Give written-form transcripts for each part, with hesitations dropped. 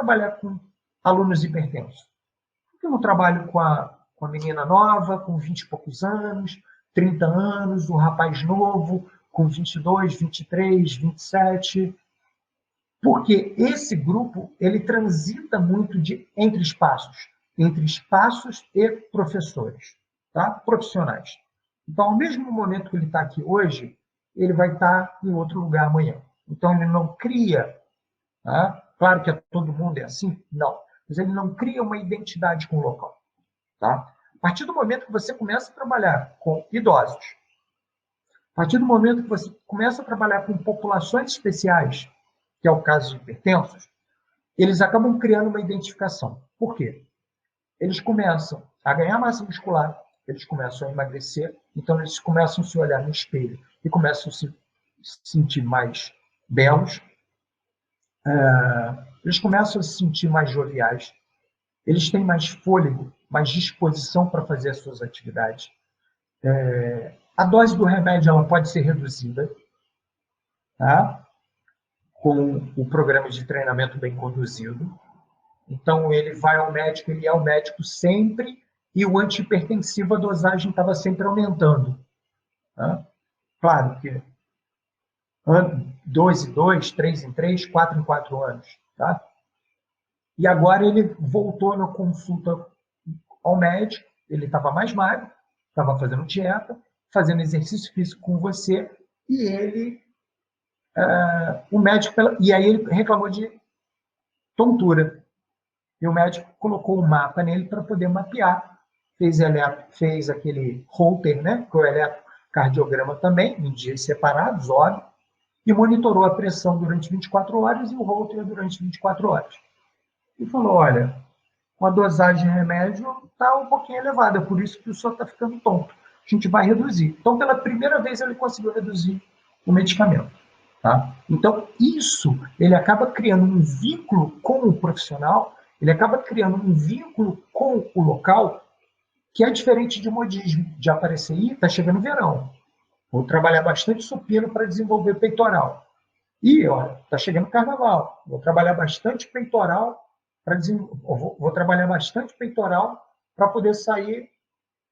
trabalhar com alunos hipertensos? Por que eu não trabalho com a menina nova, com 20 e poucos anos, 30 anos, o rapaz novo, com 22, 23, 27? Porque esse grupo ele transita muito entre espaços e professores, tá? Profissionais. Então, ao mesmo momento que ele está aqui hoje, ele vai estar em outro lugar amanhã. Então, ele não cria, tá? Claro que todo mundo é assim? Não. Mas ele não cria uma identidade com o local. Tá? A partir do momento que você começa a trabalhar com idosos, a partir do momento que você começa a trabalhar com populações especiais, que é o caso de hipertensos, eles acabam criando uma identificação. Por quê? Eles começam a ganhar massa muscular, eles começam a emagrecer, então eles começam a se olhar no espelho e começam a se sentir mais belos, eles começam a se sentir mais joviais, eles têm mais fôlego, mais disposição para fazer as suas atividades. A dose do remédio ela pode ser reduzida, tá? Com o programa de treinamento bem conduzido. Então, ele vai ao médico, ele é o médico sempre, e o antihipertensivo, a dosagem estava sempre aumentando. Tá? Claro que 2 em 2, 3 em 3, 4 em 4 anos. Tá? E agora ele voltou na consulta ao médico, ele estava mais magro, estava fazendo dieta, fazendo exercício físico com você, e ele, o médico, e aí ele reclamou de tontura. E o médico colocou um mapa nele para poder mapear, fez aquele Holter, né, que é o eletrocardiograma também, em dias separados, óbvio, e monitorou a pressão durante 24 horas e o Holter durante 24 horas. E falou, olha, com a dosagem de remédio está um pouquinho elevada, por isso que o senhor está ficando tonto. A gente vai reduzir. Então, pela primeira vez, ele conseguiu reduzir o medicamento. Tá? Então, isso, ele acaba criando um vínculo com o profissional, ele acaba criando um vínculo com o local, que é diferente de modismo, de aparecer aí, está chegando o verão. Vou trabalhar bastante supino para desenvolver peitoral. E, olha, está chegando o carnaval. Vou trabalhar bastante peitoral vou trabalhar bastante peitoral para poder sair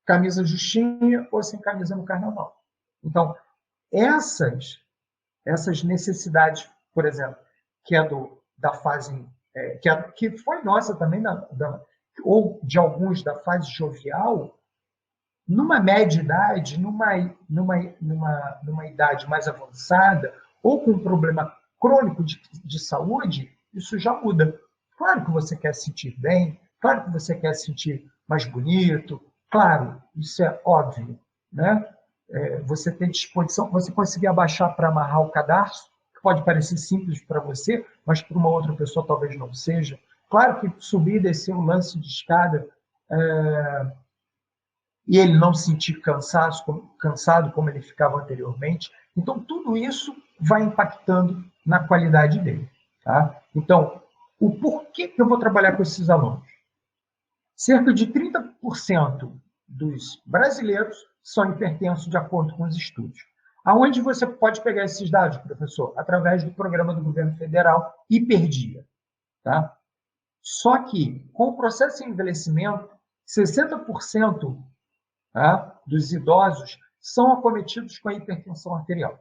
camisa justinha ou sem camisa no carnaval. Então, essas necessidades, por exemplo, que é da fase, que foi nossa também, ou de alguns da fase jovial, numa média idade, numa idade mais avançada, ou com um problema crônico de saúde, isso já muda. Claro que você quer se sentir bem, claro que você quer se sentir mais bonito, claro, isso é óbvio, né? Você ter disposição, você conseguir abaixar para amarrar o cadarço, que pode parecer simples para você, mas para uma outra pessoa talvez não seja. Claro que subir e descer um lance de escada e ele não se sentir cansado como ele ficava anteriormente. Então, tudo isso vai impactando na qualidade dele. Tá? Então, o porquê que eu vou trabalhar com esses alunos? Cerca de 30% dos brasileiros são hipertensos, de acordo com os estudos. Aonde você pode pegar esses dados, professor? Através do programa do governo federal Hiperdia. Tá? Só que, com o processo de envelhecimento, 60% dos idosos são acometidos com a hipertensão arterial.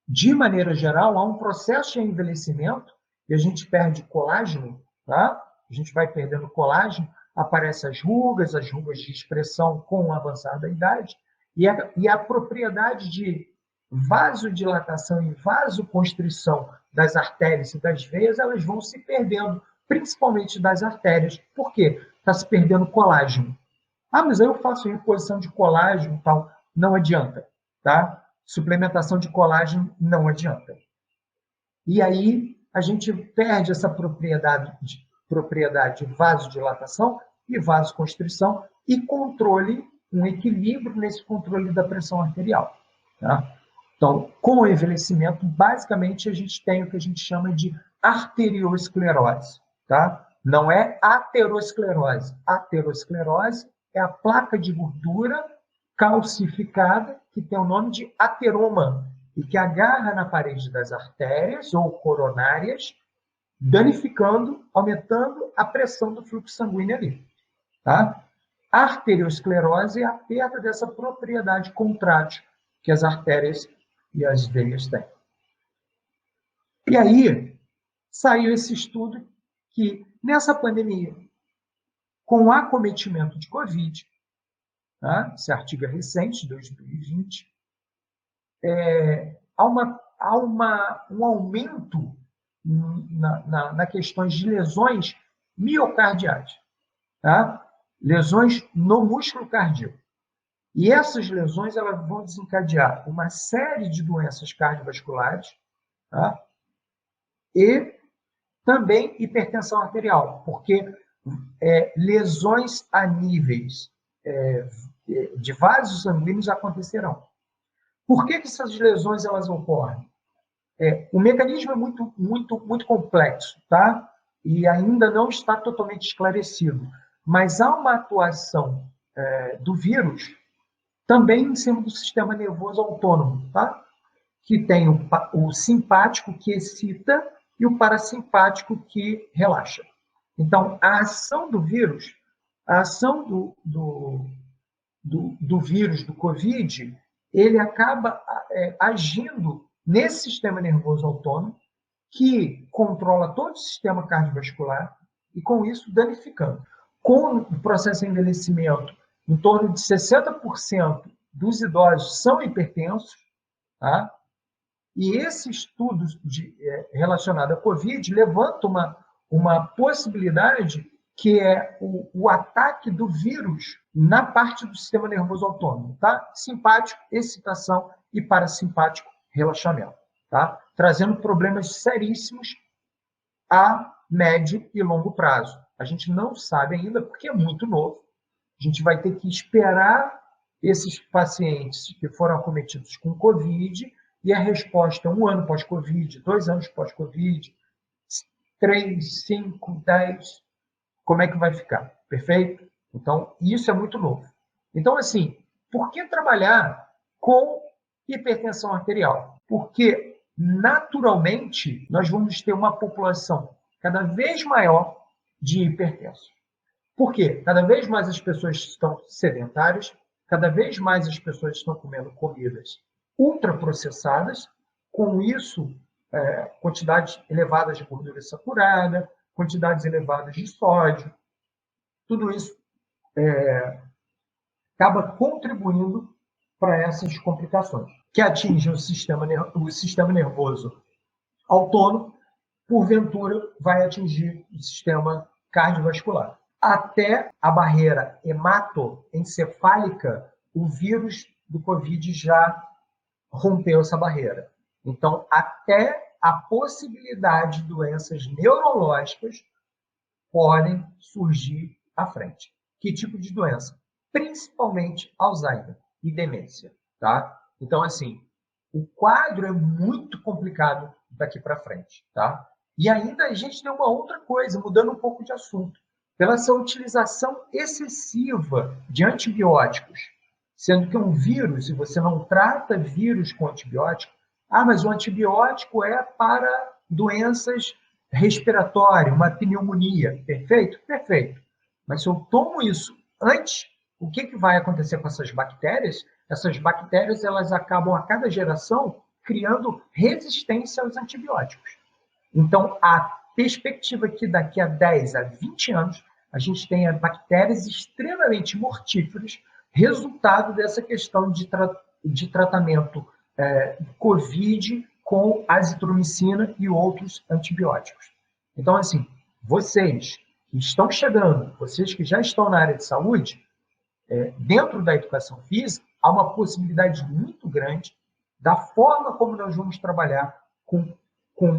De maneira geral, há um processo de envelhecimento e a gente perde colágeno, tá? A gente vai perdendo colágeno, aparecem as rugas de expressão com o avançar da idade, e a propriedade de vasodilatação e vasoconstrição das artérias e das veias, elas vão se perdendo, principalmente das artérias. Por quê? Está se perdendo colágeno. Mas aí eu faço reposição de colágeno e tal. Não adianta, tá? Suplementação de colágeno não adianta. E aí a gente perde essa propriedade de vasodilatação e vasoconstrição e um equilíbrio nesse controle da pressão arterial. Tá? Então, com o envelhecimento, basicamente a gente tem o que a gente chama de arteriosclerose. Tá? Não é aterosclerose. Aterosclerose é a placa de gordura calcificada que tem o nome de ateroma e que agarra na parede das artérias ou coronárias danificando, aumentando a pressão do fluxo sanguíneo ali. Tá? A arteriosclerose é a perda dessa propriedade contrátil que as artérias e as veias têm. E aí, saiu esse estudo que, nessa pandemia, com o acometimento de Covid, tá? Esse artigo é recente, de 2020, há um aumento na questões de lesões miocardiais, tá? Lesões no músculo cardíaco. E essas lesões elas vão desencadear uma série de doenças cardiovasculares, tá? E também hipertensão arterial, porque lesões a níveis de vasos sanguíneos acontecerão. Por que essas lesões elas ocorrem? O mecanismo é muito complexo, tá? E ainda não está totalmente esclarecido. Mas há uma atuação do vírus também em cima do sistema nervoso autônomo, tá? Que tem o simpático que excita e o parasimpático que relaxa. Então, a ação do vírus, a ação do vírus, do Covid, ele acaba agindo nesse sistema nervoso autônomo, que controla todo o sistema cardiovascular e, com isso, danificando. Com o processo de envelhecimento, em torno de 60% dos idosos são hipertensos, tá? E esse estudo relacionado à Covid levanta uma possibilidade que é o ataque do vírus na parte do sistema nervoso autônomo, tá? Simpático, excitação, e parasimpático, relaxamento, tá? Trazendo problemas seríssimos a médio e longo prazo. A gente não sabe ainda, porque é muito novo. A gente vai ter que esperar esses pacientes que foram acometidos com Covid, e a resposta é 1 ano pós-Covid, 2 anos pós-Covid, 3, 5, 10, como é que vai ficar? Perfeito? Então, isso é muito novo. Então, assim, por que trabalhar com hipertensão arterial? Porque, naturalmente, nós vamos ter uma população cada vez maior de hipertensos. Por quê? Cada vez mais as pessoas estão sedentárias, cada vez mais as pessoas estão comendo comidas ultraprocessadas, com isso, quantidades elevadas de gordura saturada, quantidades elevadas de sódio, tudo isso acaba contribuindo para essas complicações, que atingem o sistema nervoso autônomo, porventura vai atingir o sistema cardiovascular. Até a barreira hematoencefálica, o vírus do Covid já rompeu essa barreira. Então, até a possibilidade de doenças neurológicas podem surgir à frente. Que tipo de doença? Principalmente Alzheimer e demência, tá? Então, assim, o quadro é muito complicado daqui para frente, tá? E ainda a gente tem uma outra coisa, mudando um pouco de assunto. Pela essa utilização excessiva de antibióticos, sendo que um vírus, se você não trata vírus com antibiótico, mas o antibiótico é para doenças respiratórias, uma pneumonia. Perfeito? Perfeito. Mas se eu tomo isso antes, o que vai acontecer com essas bactérias? Essas bactérias elas acabam, a cada geração, criando resistência aos antibióticos. Então, a perspectiva é que daqui a 10 a 20 anos, a gente tenha bactérias extremamente mortíferas, resultado dessa questão de tratamento COVID com azitromicina e outros antibióticos. Então, assim, vocês que estão chegando, vocês que já estão na área de saúde, dentro da educação física, há uma possibilidade muito grande da forma como nós vamos trabalhar com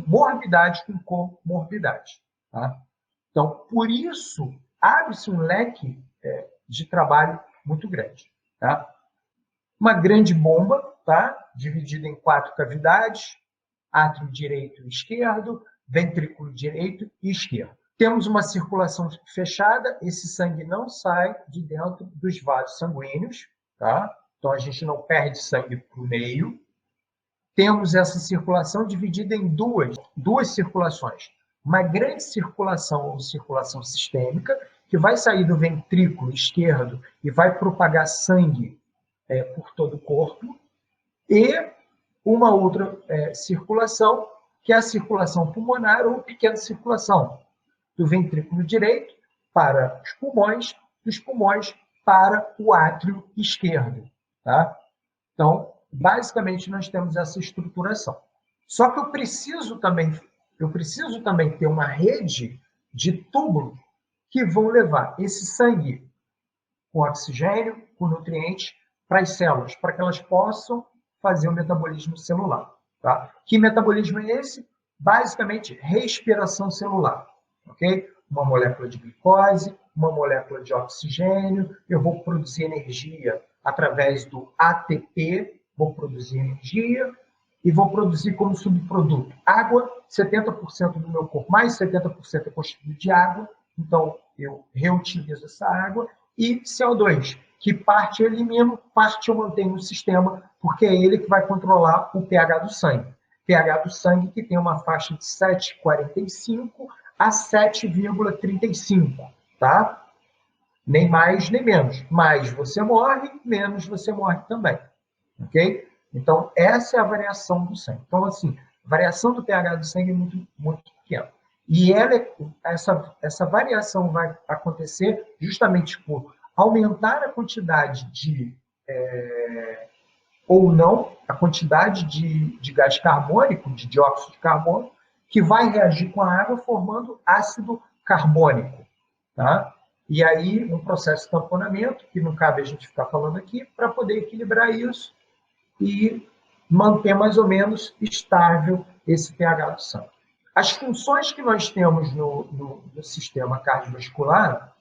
morbidade, com comorbidade. Tá? Então, por isso, abre-se um leque de trabalho muito grande. Tá? Uma grande bomba, tá? Dividida em 4 cavidades, átrio direito e esquerdo, ventrículo direito e esquerdo. Temos uma circulação fechada, esse sangue não sai de dentro dos vasos sanguíneos, tá? Então a gente não perde sangue para o meio. Temos essa circulação dividida em duas circulações. uma grande circulação ou circulação sistêmica, que vai sair do ventrículo esquerdo e vai propagar sangue por todo o corpo, e uma outra circulação, que é a circulação pulmonar ou pequena circulação, do ventrículo direito para os pulmões, dos pulmões para o átrio esquerdo. Tá? Então, basicamente, nós temos essa estruturação. Só que eu preciso também ter uma rede de túbulos que vão levar esse sangue com oxigênio, com nutrientes, para as células, para que elas possam fazer o metabolismo celular. Tá? Que metabolismo é esse? Basicamente, respiração celular. Okay? Uma molécula de glicose, uma molécula de oxigênio, eu vou produzir energia através do ATP, vou produzir energia e vou produzir como subproduto água, 70% do meu corpo, mais 70% é constituído de água, então eu reutilizo essa água, e CO2, que parte eu elimino, parte eu mantenho no sistema, porque é ele que vai controlar o pH do sangue. pH do sangue que tem uma faixa de 7,45 a 7,35, tá? Nem mais, nem menos. Mais você morre, menos você morre também, ok? Então, essa é a variação do sangue. Então, assim, a variação do pH do sangue é muito, muito pequena. E essa variação vai acontecer justamente por aumentar a quantidade ou não, a quantidade de gás carbônico, de dióxido de carbono, que vai reagir com a água formando ácido carbônico. Tá? E aí, um processo de tamponamento, que não cabe a gente ficar falando aqui, para poder equilibrar isso e manter mais ou menos estável esse pH do sangue. As funções que nós temos no sistema cardiovascular,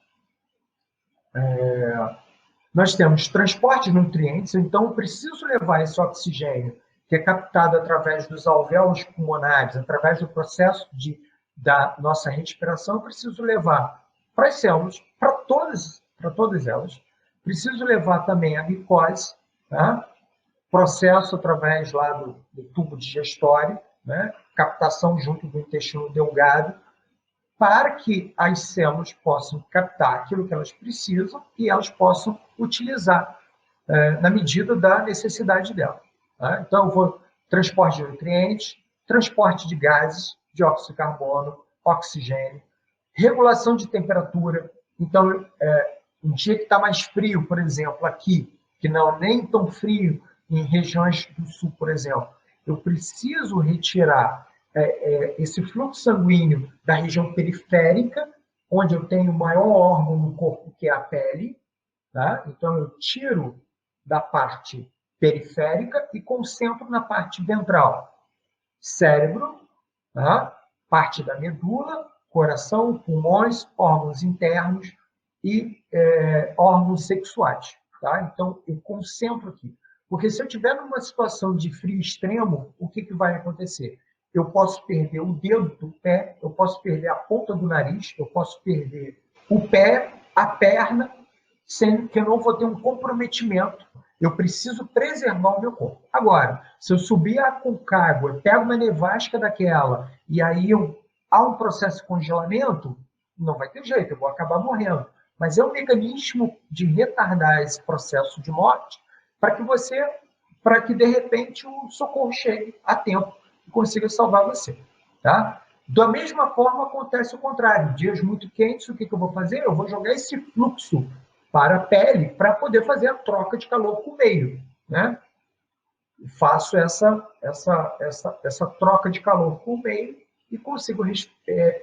nós temos transporte de nutrientes, então eu preciso levar esse oxigênio, que é captado através dos alvéolos pulmonares, através do processo da nossa respiração, eu preciso levar para as células, para todas elas. Preciso levar também a glicose, tá? Processo através lá do tubo digestório, né? Captação junto do intestino delgado, para que as células possam captar aquilo que elas precisam e elas possam utilizar na medida da necessidade dela. Tá? Então, eu vou transporte de nutrientes, transporte de gases, dióxido de carbono, oxigênio, regulação de temperatura. Então, um dia que está mais frio, por exemplo, aqui, que não é nem tão frio em regiões do sul, por exemplo, eu preciso retirar esse fluxo sanguíneo da região periférica, onde eu tenho o maior órgão no corpo, que é a pele. Tá? Então, eu tiro da parte periférica e concentro na parte ventral. Cérebro, tá? Parte da medula, coração, pulmões, órgãos internos e órgãos sexuais. Tá? Então, eu concentro aqui. Porque se eu estiver numa situação de frio extremo, o que vai acontecer? Eu posso perder o dedo do pé, eu posso perder a ponta do nariz, eu posso perder o pé, a perna, sendo que eu não vou ter um comprometimento. Eu preciso preservar o meu corpo. Agora, se eu subir a Aconcagua, pego uma nevasca daquela, e aí há um processo de congelamento, não vai ter jeito, eu vou acabar morrendo. Mas é um mecanismo de retardar esse processo de morte para que de repente o socorro chegue a tempo e consiga salvar você. Tá? Da mesma forma, acontece o contrário. Dias muito quentes, o que eu vou fazer? Eu vou jogar esse fluxo para a pele para poder fazer a troca de calor com o meio. Né? Faço essa troca de calor com o meio e consigo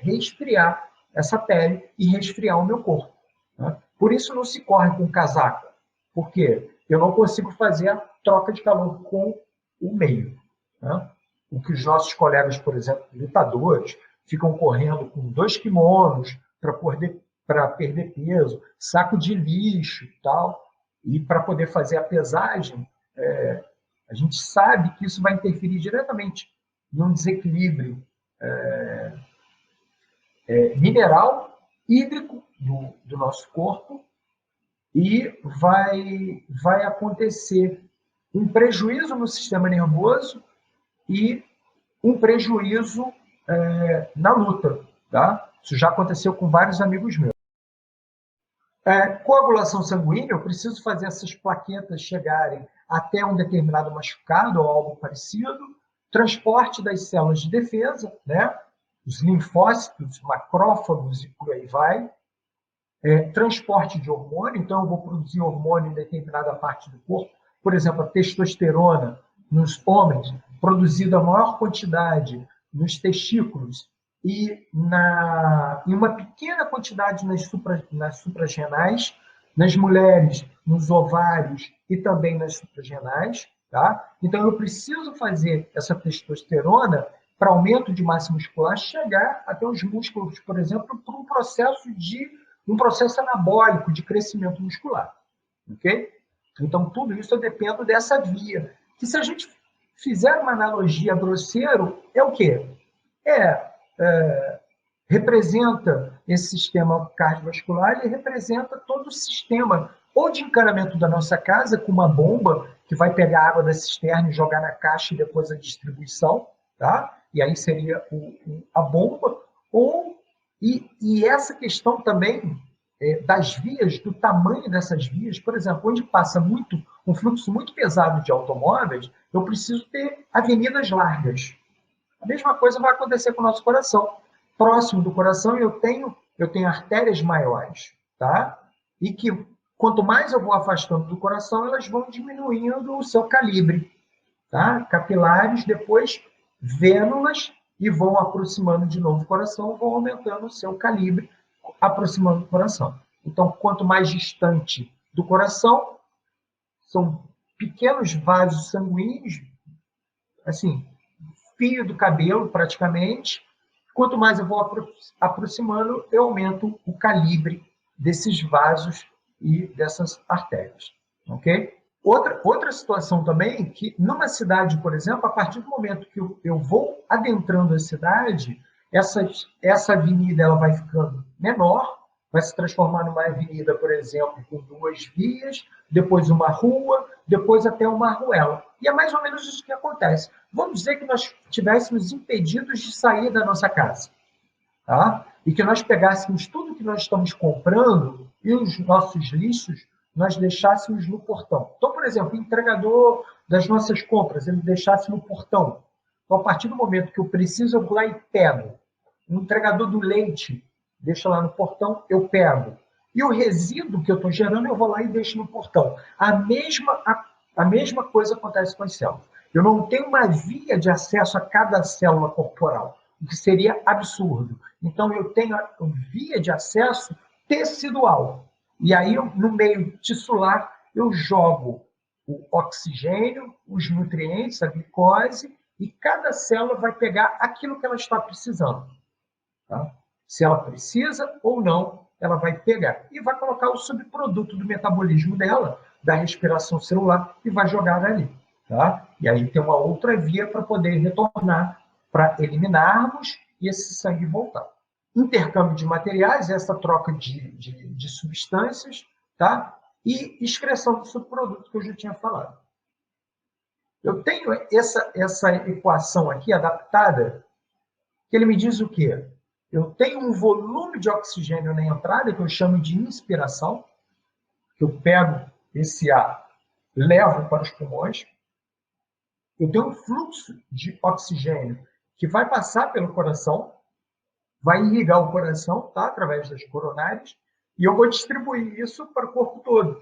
resfriar essa pele e resfriar o meu corpo. Né? Por isso não se corre com casaco. Por quê? Eu não consigo fazer a troca de calor com o meio. Né? O que os nossos colegas, por exemplo, lutadores, ficam correndo com 2 kimonos para perder peso, saco de lixo e tal, e para poder fazer a pesagem, a gente sabe que isso vai interferir diretamente num desequilíbrio mineral, hídrico do nosso corpo, e vai acontecer um prejuízo no sistema nervoso e um prejuízo na luta. Tá? Isso já aconteceu com vários amigos meus. Coagulação sanguínea, eu preciso fazer essas plaquetas chegarem até um determinado machucado ou algo parecido. Transporte das células de defesa, né? Os linfócitos, macrófagos e por aí vai. Transporte de hormônio, então eu vou produzir hormônio em determinada parte do corpo. Por exemplo, a testosterona nos homens, produzida a maior quantidade nos testículos e em uma pequena quantidade nas suprarrenais, nas mulheres, nos ovários e também nas suprarrenais. Tá? Então, eu preciso fazer essa testosterona para aumento de massa muscular chegar até os músculos, por exemplo, por um processo anabólico de crescimento muscular. Ok? Então, tudo isso eu dependo dessa via. Que se a gente fizer uma analogia grosseiro, é o quê? Representa esse sistema cardiovascular, ele representa todo o sistema ou de encanamento da nossa casa, com uma bomba que vai pegar a água da cisterna e jogar na caixa e depois a distribuição, tá? E aí seria a bomba, e essa questão também das vias, do tamanho dessas vias, por exemplo, onde passa um fluxo muito pesado de automóveis, eu preciso ter avenidas largas. A mesma coisa vai acontecer com o nosso coração. Próximo do coração eu tenho artérias maiores, tá? E que quanto mais eu vou afastando do coração, elas vão diminuindo o seu calibre, tá? Capilares, depois vênulas, e vão aproximando de novo o coração, vão aumentando o seu calibre, aproximando do coração. Então, quanto mais distante do coração, são pequenos vasos sanguíneos, assim, fio do cabelo, praticamente. Quanto mais eu vou aproximando, eu aumento o calibre desses vasos e dessas artérias. Ok? Outra situação também, que numa cidade, por exemplo, a partir do momento que eu vou adentrando a cidade, essa avenida ela vai ficando menor, vai se transformar numa avenida, por exemplo, com 2 vias, depois uma rua, depois até uma arruela. E é mais ou menos isso que acontece. Vamos dizer que nós estivéssemos impedidos de sair da nossa casa, tá? E que nós pegássemos tudo que nós estamos comprando e os nossos lixos nós deixássemos no portão. Então, por exemplo, o entregador das nossas compras, ele deixasse no portão. Então, a partir do momento que eu preciso, eu vou lá e pego. O entregador do leite deixa lá no portão, eu pego. E o resíduo que eu estou gerando, eu vou lá e deixo no portão. A mesma coisa acontece com as células. Eu não tenho uma via de acesso a cada célula corporal, o que seria absurdo. Então, eu tenho a via de acesso tecidual. E aí, no meio tissular, eu jogo o oxigênio, os nutrientes, a glicose, e cada célula vai pegar aquilo que ela está precisando. Tá? Se ela precisa ou não, ela vai pegar. E vai colocar o subproduto do metabolismo dela, da respiração celular, e vai jogar ali. Tá? E aí tem uma outra via para poder retornar, para eliminarmos e esse sangue voltar. Intercâmbio de materiais, essa troca de substâncias, tá? E excreção do subproduto que eu já tinha falado. Eu tenho essa equação aqui adaptada, que ele me diz o quê? Eu tenho um volume de oxigênio na entrada, que eu chamo de inspiração, que eu pego esse ar, levo para os pulmões. Eu tenho um fluxo de oxigênio que vai passar pelo coração, vai irrigar o coração, tá? Através das coronárias, e eu vou distribuir isso para o corpo todo,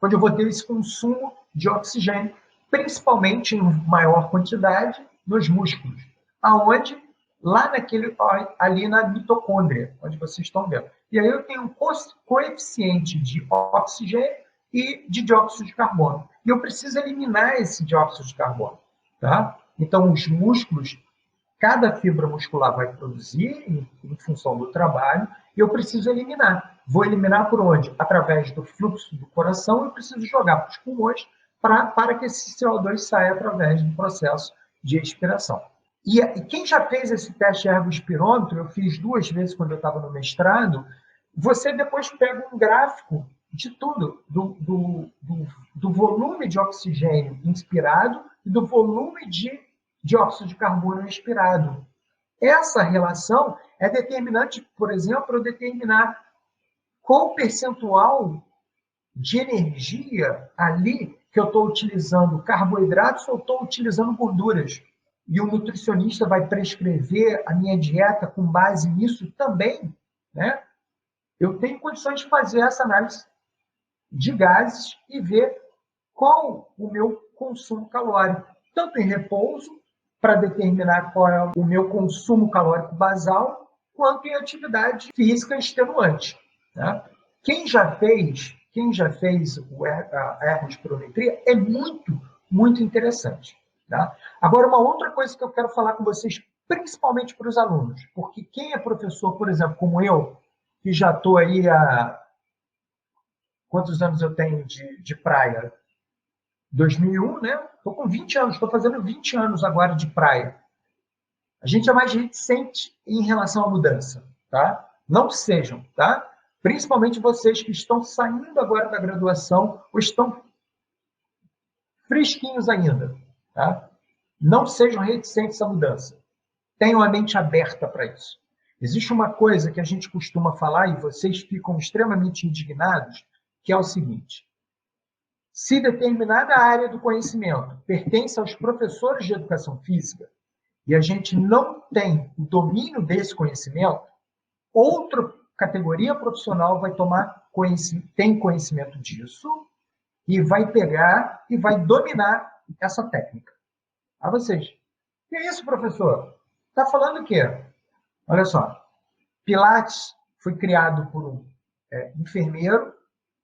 onde eu vou ter esse consumo de oxigênio, principalmente em maior quantidade nos músculos, aonde lá ali na mitocôndria, onde vocês estão vendo. E aí eu tenho um coeficiente de oxigênio e de dióxido de carbono. E eu preciso eliminar esse dióxido de carbono, tá? Então, os músculos, cada fibra muscular vai produzir em função do trabalho, e eu preciso eliminar. Vou eliminar por onde? Através do fluxo do coração, eu preciso jogar para os pulmões para que esse CO2 saia através do processo de expiração. E quem já fez esse teste ergospirômetro, eu fiz 2 vezes quando eu estava no mestrado, você depois pega um gráfico de tudo, do volume de oxigênio inspirado e do volume de dióxido de carbono expirado. Essa relação É determinante, por exemplo, eu determinar qual percentual de energia ali que eu estou utilizando carboidratos ou estou utilizando gorduras. E o nutricionista vai prescrever a minha dieta com base nisso também, né? Eu tenho condições de fazer essa análise de gases e ver qual o meu consumo calórico, tanto em repouso, para determinar qual é o meu consumo calórico basal, quanto em atividade física extenuante. Né? Quem já fez a ergospirometria é muito, muito interessante. Tá? Agora, uma outra coisa que eu quero falar com vocês, principalmente para os alunos, porque quem é professor, por exemplo, como eu, que já estou aí há... Quantos anos eu tenho de praia? 2001, né? Estou com 20 anos, estou fazendo 20 anos agora de praia. A gente é mais reticente em relação à mudança, tá? Não sejam, tá? Principalmente vocês que estão saindo agora da graduação ou estão fresquinhos ainda, tá? Não sejam reticentes à mudança. Tenham a mente aberta para isso. Existe uma coisa que a gente costuma falar e vocês ficam extremamente indignados, que é o seguinte: se determinada área do conhecimento pertence aos professores de educação física e a gente não tem o domínio desse conhecimento, outra categoria profissional vai tem conhecimento disso e vai pegar e vai dominar essa técnica. A vocês. Que é isso, professor? Está falando o quê? Olha só. Pilates foi criado por um enfermeiro.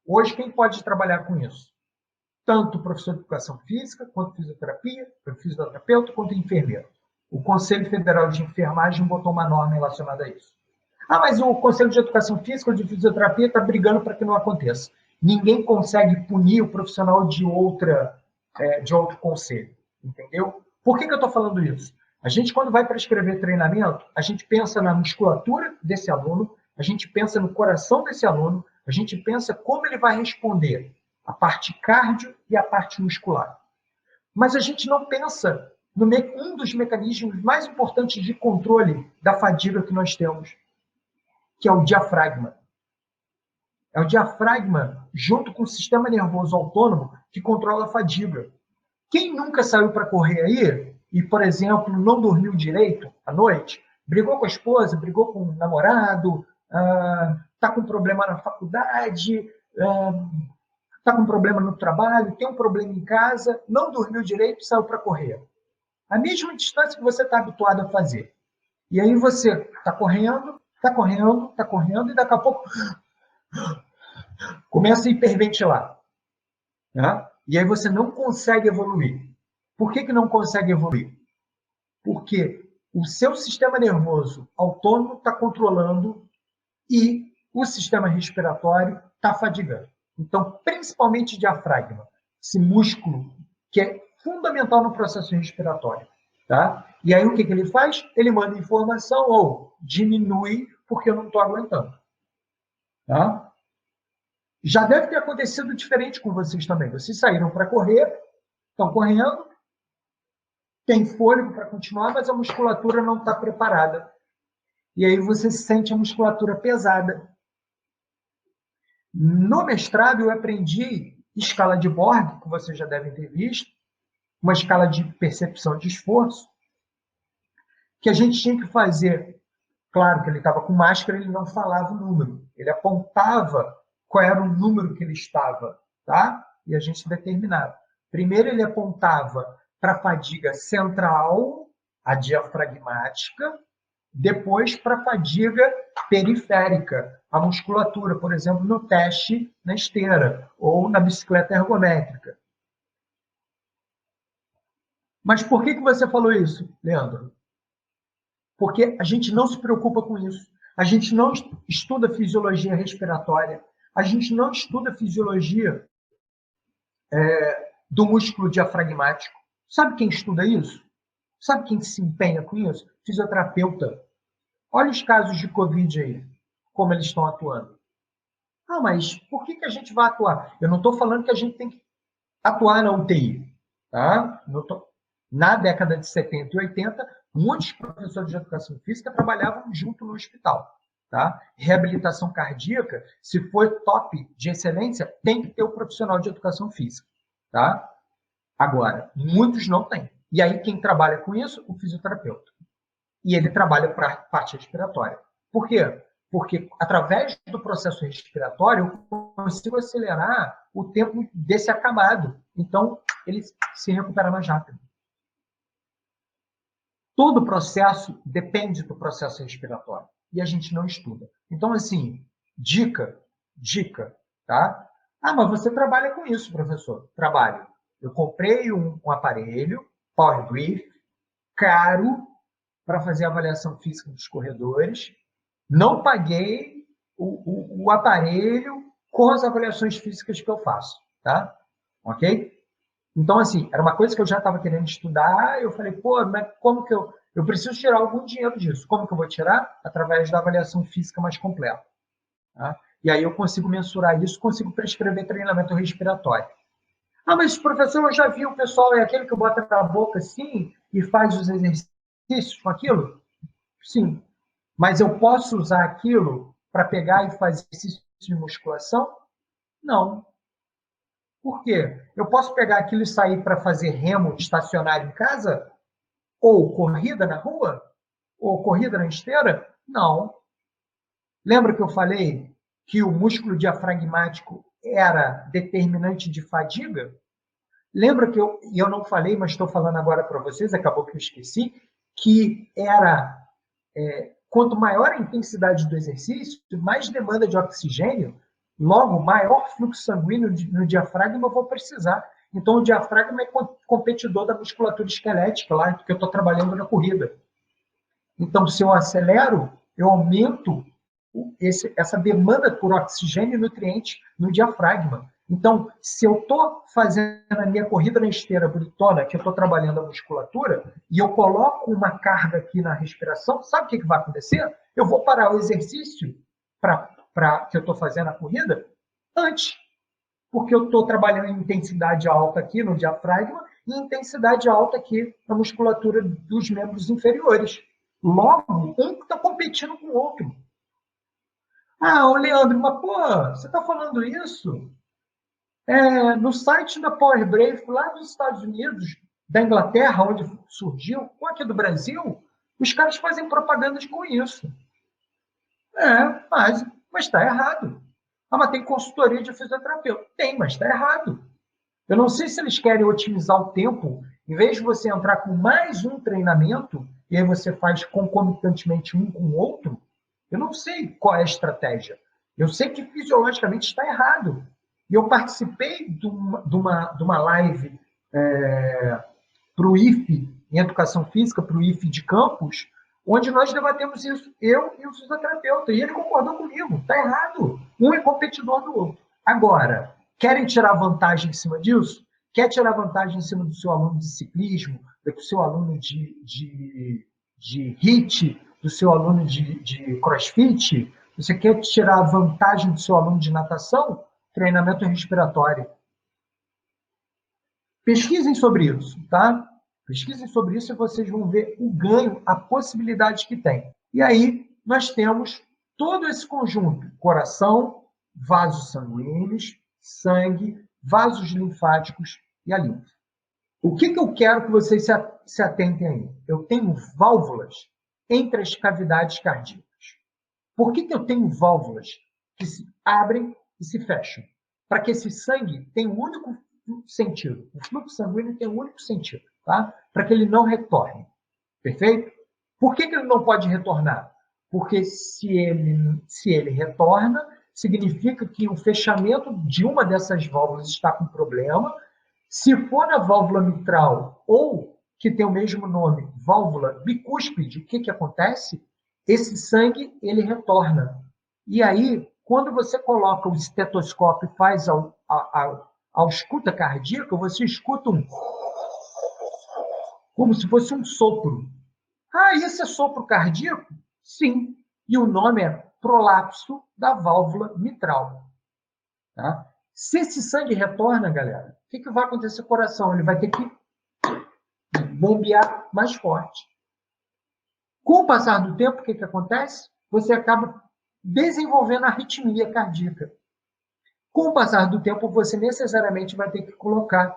Hoje, quem pode trabalhar com isso? Tanto o professor de educação física, quanto fisioterapia, fisioterapeuta, quanto enfermeiro. O Conselho Federal de Enfermagem botou uma norma relacionada a isso. Ah, mas o Conselho de Educação Física ou de Fisioterapia está brigando para que não aconteça. Ninguém consegue punir o profissional de outro conselho, entendeu? Por que eu estou falando isso? A gente, quando vai prescrever treinamento, a gente pensa na musculatura desse aluno, a gente pensa no coração desse aluno, a gente pensa como ele vai responder a parte cardio e a parte muscular. Mas a gente não pensa um dos mecanismos mais importantes de controle da fadiga que nós temos, que é o diafragma. É o diafragma, junto com o sistema nervoso autônomo, que controla a fadiga. Quem nunca saiu para correr aí e, por exemplo, não dormiu direito à noite, brigou com a esposa, brigou com o namorado, está com problema na faculdade, está com problema no trabalho, tem um problema em casa, não dormiu direito e saiu para correr. A mesma distância que você está habituado a fazer. E aí você está correndo, e daqui a pouco começa a hiperventilar. Né? E aí você não consegue evoluir. Por que não consegue evoluir? Porque o seu sistema nervoso autônomo está controlando e o sistema respiratório está fadigando. Então, principalmente diafragma, esse músculo que é fundamental no processo respiratório. Tá? E aí o que ele faz? Ele manda informação ou diminui porque eu não estou aguentando. Tá? Já deve ter acontecido diferente com vocês também. Vocês saíram para correr, estão correndo, tem fôlego para continuar, mas a musculatura não está preparada. E aí você sente a musculatura pesada. No mestrado, eu aprendi escala de Borg, que vocês já devem ter visto, uma escala de percepção de esforço, que a gente tinha que fazer. Claro que ele estava com máscara, ele não falava o número. Ele apontava qual era o número que ele estava, tá? E a gente determinava. Primeiro ele apontava para a fadiga central, a diafragmática, depois para a fadiga periférica, a musculatura, por exemplo, no teste na esteira ou na bicicleta ergométrica. Mas por que você falou isso, Leandro? Porque a gente não se preocupa com isso. A gente não estuda fisiologia respiratória. A gente não estuda fisiologia do músculo diafragmático. Sabe quem estuda isso? Sabe quem se empenha com isso? Fisioterapeuta. Olha os casos de Covid aí, como eles estão atuando. Ah, mas por que a gente vai atuar? Eu não estou falando que a gente tem que atuar na UTI. Tá? Na década de 70 e 80, Muitos professores de educação física trabalhavam junto no hospital. Tá? Reabilitação cardíaca, se for top de excelência, tem que ter o profissional de educação física. Tá? Agora, muitos não têm. E aí, quem trabalha com isso? O fisioterapeuta. E ele trabalha para a parte respiratória. Por quê? Porque, através do processo respiratório, eu consigo acelerar o tempo desse acamado. Então, ele se recupera mais rápido. Todo o processo depende do processo respiratório. E a gente não estuda. Então, assim, dica, tá? Ah, mas você trabalha com isso, professor. Trabalho. Eu comprei um aparelho, Power Brief, caro, para fazer a avaliação física dos corredores. Não paguei o aparelho com as avaliações físicas que eu faço, tá? Ok? Então, assim, era uma coisa que eu já estava querendo estudar, eu falei, pô, mas como que eu preciso tirar algum dinheiro disso. Como que eu vou tirar? Através da avaliação física mais completa. Tá? E aí eu consigo mensurar isso, consigo prescrever treinamento respiratório. Ah, mas professor, eu já vi o pessoal, é aquele que bota na boca assim e faz os exercícios com aquilo? Sim. Mas eu posso usar aquilo para pegar e fazer exercício de musculação? Não. Por quê? Eu posso pegar aquilo e sair para fazer remo estacionário em casa? Ou corrida na rua? Ou corrida na esteira? Não. Lembra que eu falei que o músculo diafragmático era determinante de fadiga? Lembra que eu não falei, mas estou falando agora para vocês, acabou que eu esqueci, que era quanto maior a intensidade do exercício, mais demanda de oxigênio, logo maior fluxo sanguíneo no diafragma eu vou precisar. Então, o diafragma é competidor da musculatura esquelética, lá que eu estou trabalhando na corrida. Então, se eu acelero, eu aumento essa demanda por oxigênio e nutrientes no diafragma. Então, se eu estou fazendo a minha corrida na esteira bonitona, que eu estou trabalhando a musculatura, e eu coloco uma carga aqui na respiração, sabe o que vai acontecer? Eu vou parar o exercício que eu estou fazendo a corrida antes, porque eu estou trabalhando em intensidade alta aqui no diafragma e intensidade alta aqui na musculatura dos membros inferiores. Logo, um está competindo com o outro. Ah, ô Leandro, mas pô, você está falando isso? No site da Power Brave, lá dos Estados Unidos, da Inglaterra, onde surgiu, ou aqui do Brasil, os caras fazem propagandas com isso. Mas está errado. Ah, mas tem consultoria de fisioterapeuta. Tem, mas está errado. Eu não sei se eles querem otimizar o tempo, em vez de você entrar com mais um treinamento, e aí você faz concomitantemente um com o outro, eu não sei qual é a estratégia. Eu sei que fisiologicamente está errado. E eu participei de uma live para o IFE, em Educação Física, para o IFE de Campos, onde nós debatemos isso, eu e o fisioterapeuta, e ele concordou comigo, está errado. Um é competidor do outro. Agora, querem tirar vantagem em cima disso? Quer tirar vantagem em cima do seu aluno de ciclismo, do seu aluno de HIIT, do seu aluno de crossfit? Você quer tirar vantagem do seu aluno de natação? Treinamento respiratório. Pesquisem sobre isso, tá? Pesquisem sobre isso e vocês vão ver o ganho, a possibilidade que tem. E aí, nós temos todo esse conjunto: coração, vasos sanguíneos, sangue, vasos linfáticos e a linfa. O que eu quero que vocês se atentem aí? Eu tenho válvulas entre as cavidades cardíacas. Por que eu tenho válvulas que se abrem e se fecham? Para que esse sangue tenha um único sentido. O fluxo sanguíneo tem um único sentido, tá? Para que ele não retorne. Perfeito? Por que ele não pode retornar? Porque se ele retorna, significa que o fechamento de uma dessas válvulas está com problema. Se for na válvula mitral ou que tem o mesmo nome, válvula bicúspide, o que acontece? Esse sangue ele retorna. E aí, quando você coloca o estetoscópio e faz a escuta cardíaca, você escuta como se fosse um sopro. Ah, isso é sopro cardíaco? Sim. E o nome é prolapso da válvula mitral. Tá? Se esse sangue retorna, galera, o que vai acontecer com o coração? Ele vai ter que bombear mais forte. Com o passar do tempo, o que acontece? Você acaba desenvolvendo arritmia cardíaca. Com o passar do tempo, você necessariamente vai ter que colocar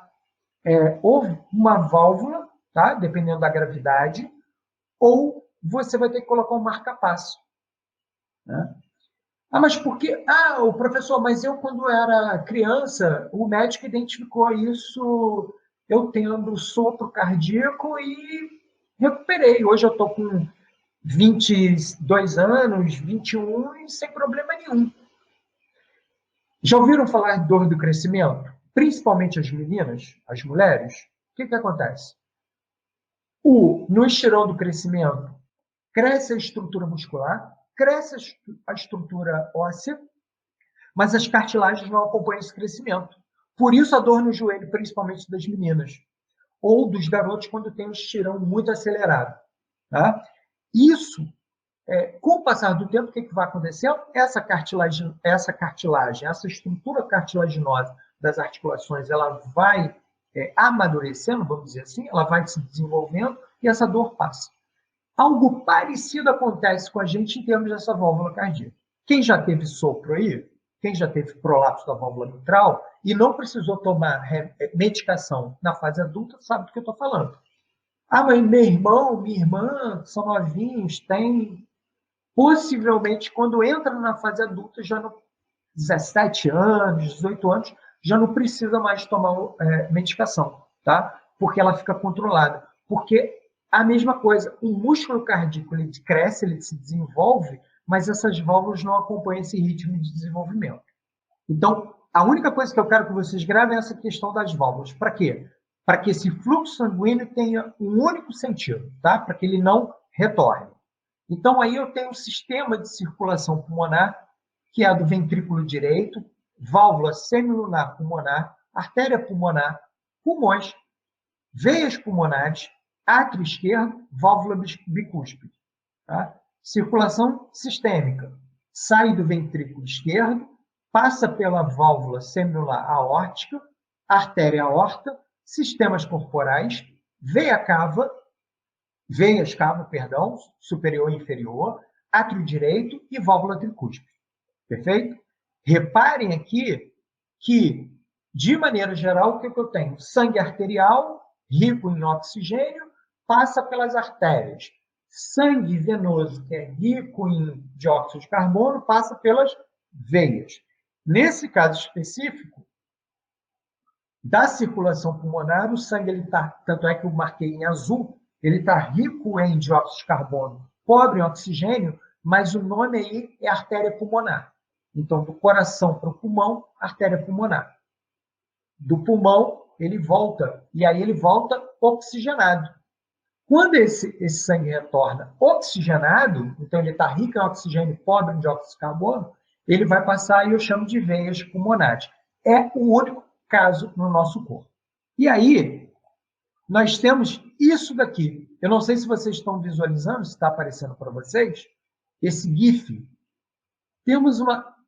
ou uma válvula, tá? Dependendo da gravidade, ou você vai ter que colocar um marca-passo. Né? Ah, mas por que? Ah, o professor, mas eu, quando era criança, o médico identificou isso, eu tendo sopro cardíaco e recuperei. Hoje eu estou com 22 anos, 21, e sem problema nenhum. Já ouviram falar de dor do crescimento? Principalmente as meninas, as mulheres? O que acontece? No estirão do crescimento, cresce a estrutura muscular, cresce a estrutura óssea, mas as cartilagens não acompanham esse crescimento. Por isso a dor no joelho, principalmente das meninas, ou dos garotos quando tem um estirão muito acelerado. Tá? Isso, com o passar do tempo, o que vai acontecendo? Essa cartilagem, essa estrutura cartilaginosa das articulações, ela vai amadurecendo, vamos dizer assim, ela vai se desenvolvendo e essa dor passa. Algo parecido acontece com a gente em termos dessa válvula cardíaca. Quem já teve sopro aí, quem já teve prolapso da válvula mitral e não precisou tomar medicação na fase adulta, sabe do que eu estou falando. Ah, mas meu irmão, minha irmã, são novinhos, tem... Possivelmente, quando entra na fase adulta, já no 17 anos, 18 anos, já não precisa mais tomar medicação, tá? Porque ela fica controlada. Porque a mesma coisa, o músculo cardíaco ele cresce, ele se desenvolve, mas essas válvulas não acompanham esse ritmo de desenvolvimento. Então, a única coisa que eu quero que vocês gravem é essa questão das válvulas. Para quê? Para que esse fluxo sanguíneo tenha um único sentido, tá? Para que ele não retorne. Então, aí eu tenho um sistema de circulação pulmonar, que é a do ventrículo direito, válvula semilunar pulmonar, artéria pulmonar, pulmões, veias pulmonares, átrio esquerdo, válvula bicúspide. Tá? Circulação sistêmica. Sai do ventrículo esquerdo, passa pela válvula semilunar aórtica, artéria aorta, sistemas corporais, veias cava, superior e inferior, átrio direito e válvula tricúspide. Perfeito? Reparem aqui que, de maneira geral, o que eu tenho? Sangue arterial, rico em oxigênio, passa pelas artérias. Sangue venoso, que é rico em dióxido de carbono, passa pelas veias. Nesse caso específico, da circulação pulmonar, o sangue está, tanto é que eu marquei em azul, ele está rico em dióxido de carbono, pobre em oxigênio, mas o nome aí é artéria pulmonar. Então, do coração para o pulmão, artéria pulmonar. Do pulmão, ele volta, e aí ele volta oxigenado. Quando esse sangue retorna oxigenado, então ele está rico em oxigênio, pobre em dióxido de carbono, ele vai passar, e eu chamo de veias pulmonares. É o único caso no nosso corpo. E aí, nós temos isso daqui. Eu não sei se vocês estão visualizando, se está aparecendo para vocês, esse GIF. Temos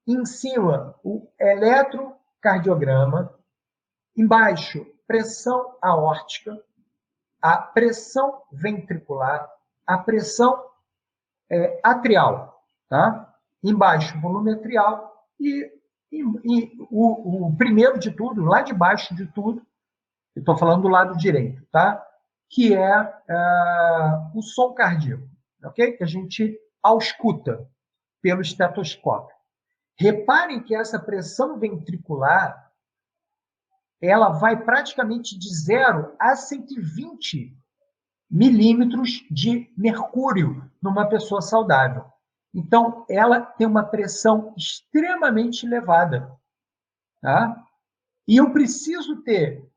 em cima o eletrocardiograma, embaixo, pressão aórtica, a pressão ventricular, a pressão atrial, tá? Embaixo, volume atrial e o primeiro de tudo, lá de baixo de tudo, eu estou falando do lado direito, tá? Que é o som cardíaco, ok? Que a gente ausculta pelo estetoscópio. Reparem que essa pressão ventricular ela vai praticamente de 0 a 120 milímetros de mercúrio numa pessoa saudável. Então, ela tem uma pressão extremamente elevada. Tá? E eu preciso ter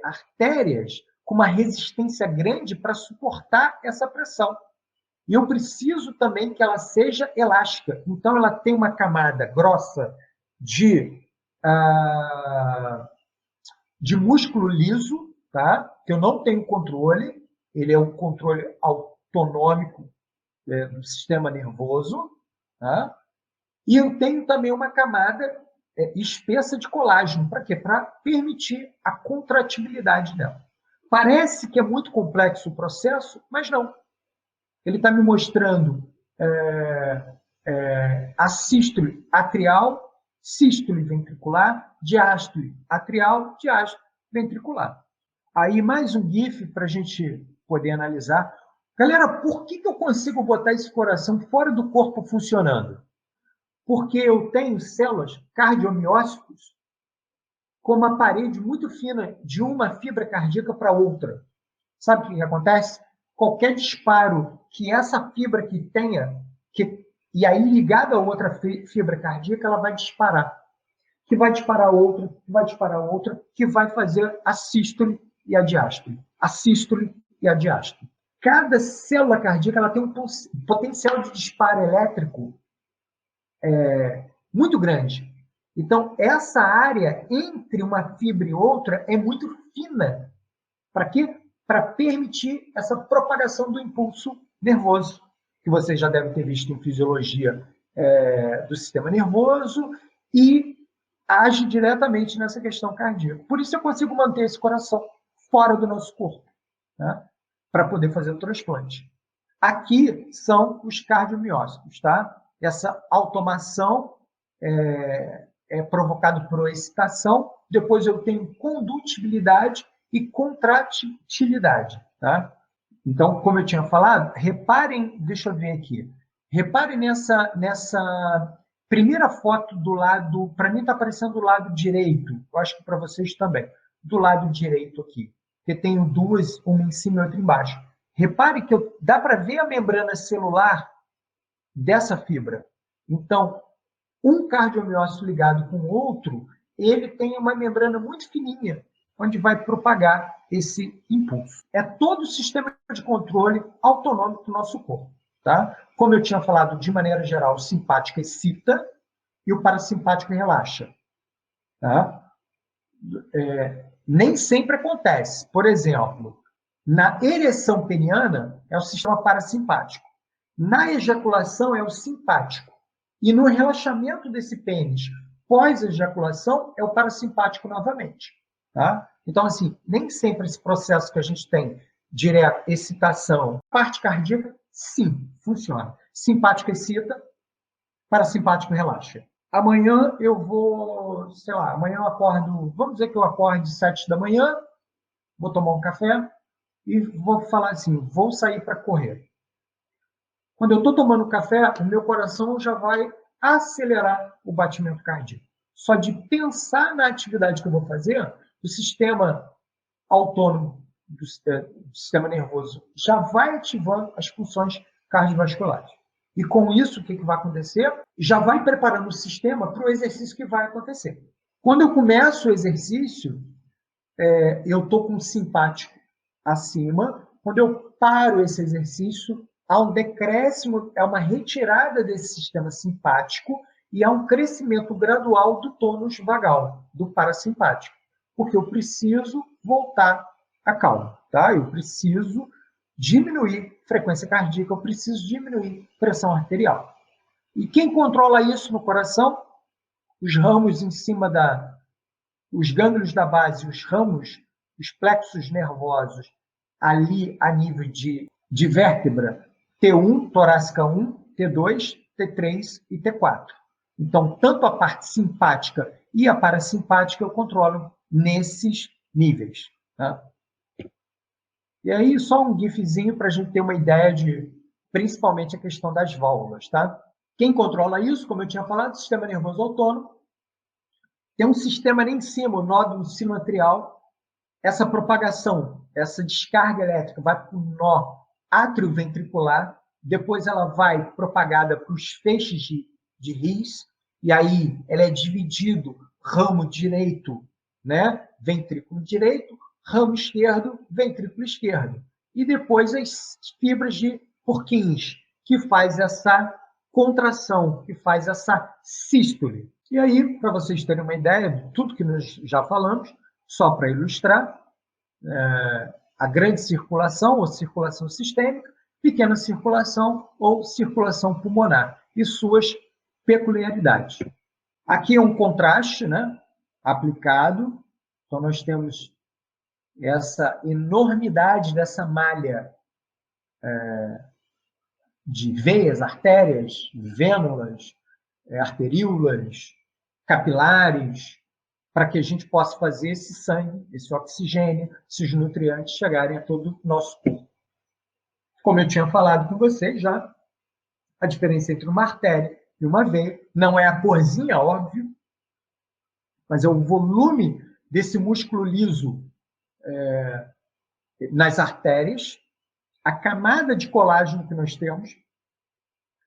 artérias com uma resistência grande para suportar essa pressão. E eu preciso também que ela seja elástica. Então, ela tem uma camada grossa de músculo liso, tá? Que eu não tenho controle, ele é um controle autonômico do sistema nervoso, tá? E eu tenho também uma camada espessa de colágeno. Para quê? Para permitir a contratibilidade dela. Parece que é muito complexo o processo, mas não. Ele está me mostrando a sístole atrial, sístole ventricular, diástole atrial, diástole ventricular. Aí mais um GIF para a gente poder analisar. Galera, por que eu consigo botar esse coração fora do corpo funcionando? Porque eu tenho células cardiomiócitos com uma parede muito fina de uma fibra cardíaca para outra. Sabe o que acontece? Qualquer disparo que essa fibra que tenha, e aí ligada a outra fibra cardíaca, ela vai disparar. Que vai disparar outra, que vai disparar outra, que vai fazer a sístole e a diástole. A sístole e a diástole. Cada célula cardíaca ela tem um potencial de disparo elétrico muito grande. Então, essa área entre uma fibra e outra é muito fina. Para quê? Para permitir essa propagação do impulso nervoso, que você já deve ter visto em fisiologia do sistema nervoso e age diretamente nessa questão cardíaca. Por isso eu consigo manter esse coração fora do nosso corpo, né? Para poder fazer o transplante. Aqui são os cardiomiócitos, tá? Essa automação é provocada por excitação, depois eu tenho condutibilidade e contratilidade, tá? Então, como eu tinha falado, reparem, deixa eu ver aqui, reparem nessa primeira foto do lado, para mim está aparecendo do lado direito, eu acho que para vocês também, do lado direito aqui, que tenho duas, uma em cima e outra embaixo. Repare que dá para ver a membrana celular dessa fibra. Então, um cardiomiócito ligado com o outro, ele tem uma membrana muito fininha, onde vai propagar esse impulso. É todo o sistema de controle autonômico do nosso corpo. Tá? Como eu tinha falado, de maneira geral, o simpático excita e o parasimpático relaxa. Tá? Nem sempre acontece. Por exemplo, na ereção peniana é o sistema parasimpático. Na ejaculação é o simpático. E no relaxamento desse pênis pós-ejaculação é o parasimpático novamente. Tá? Então, assim, nem sempre esse processo que a gente tem direto, excitação, parte cardíaca, sim, funciona. Simpático excita, parasimpático relaxa. Amanhã eu vou, sei lá, amanhã eu acordo, vamos dizer que eu acorde 7 da manhã, vou tomar um café e vou falar assim, vou sair para correr. Quando eu estou tomando café, o meu coração já vai acelerar o batimento cardíaco. Só de pensar na atividade que eu vou fazer, o sistema autônomo do sistema nervoso já vai ativando as funções cardiovasculares. E com isso, o que vai acontecer? Já vai preparando o sistema para o exercício que vai acontecer. Quando eu começo o exercício, eu estou com o simpático acima. Quando eu paro esse exercício, há um decréscimo, é uma retirada desse sistema simpático e há um crescimento gradual do tônus vagal, do parasimpático, porque eu preciso voltar à calma, tá? Eu preciso diminuir frequência cardíaca, eu preciso diminuir pressão arterial. E quem controla isso no coração? Os ramos em cima os gânglios da base, os ramos, os plexos nervosos, ali a nível de vértebra, T1, torácica 1, T2, T3 e T4. Então, tanto a parte simpática e a parasimpática eu controlo nesses níveis. Tá? E aí, só um gifzinho para a gente ter uma ideia de, principalmente, a questão das válvulas. Tá? Quem controla isso, como eu tinha falado, sistema nervoso autônomo, tem um sistema ali em cima, o nódulo sinoatrial. Essa propagação, essa descarga elétrica vai para o nó atrioventricular, depois ela vai propagada para os feixes de His, e aí ela é dividido ramo direito, né? Ventrículo direito, ramo esquerdo, ventrículo esquerdo. E depois as fibras de Purkinje, que faz essa contração, que faz essa sístole. E aí, para vocês terem uma ideia de tudo que nós já falamos, só para ilustrar, a grande circulação ou circulação sistêmica, pequena circulação ou circulação pulmonar e suas peculiaridades. Aqui é um contraste, né, aplicado, então nós temos essa enormidade dessa malha de veias, artérias, vênulas, arteríolas, capilares, para que a gente possa fazer esse sangue, esse oxigênio, esses nutrientes chegarem a todo o nosso corpo. Como eu tinha falado com vocês já, a diferença entre uma artéria e uma veia não é a corzinha, óbvio, mas é o volume desse músculo liso nas artérias, a camada de colágeno que nós temos,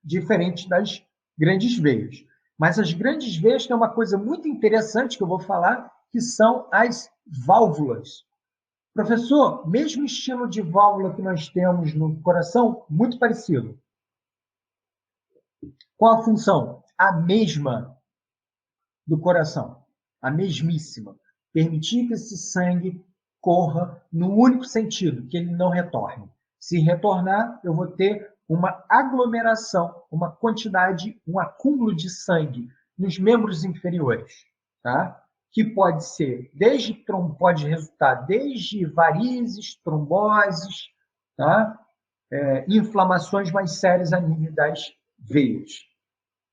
diferente das grandes veias. Mas as grandes veias têm uma coisa muito interessante que eu vou falar, que são as válvulas. Professor, mesmo estilo de válvula que nós temos no coração, muito parecido. Qual a função? A mesma do coração, a mesmíssima. Permitir que esse sangue corra no único sentido, que ele não retorne. Se retornar, eu vou ter uma aglomeração, uma quantidade, um acúmulo de sangue nos membros inferiores, tá? Que pode ser pode resultar desde varizes, tromboses, tá? Inflamações mais sérias a nível das veias.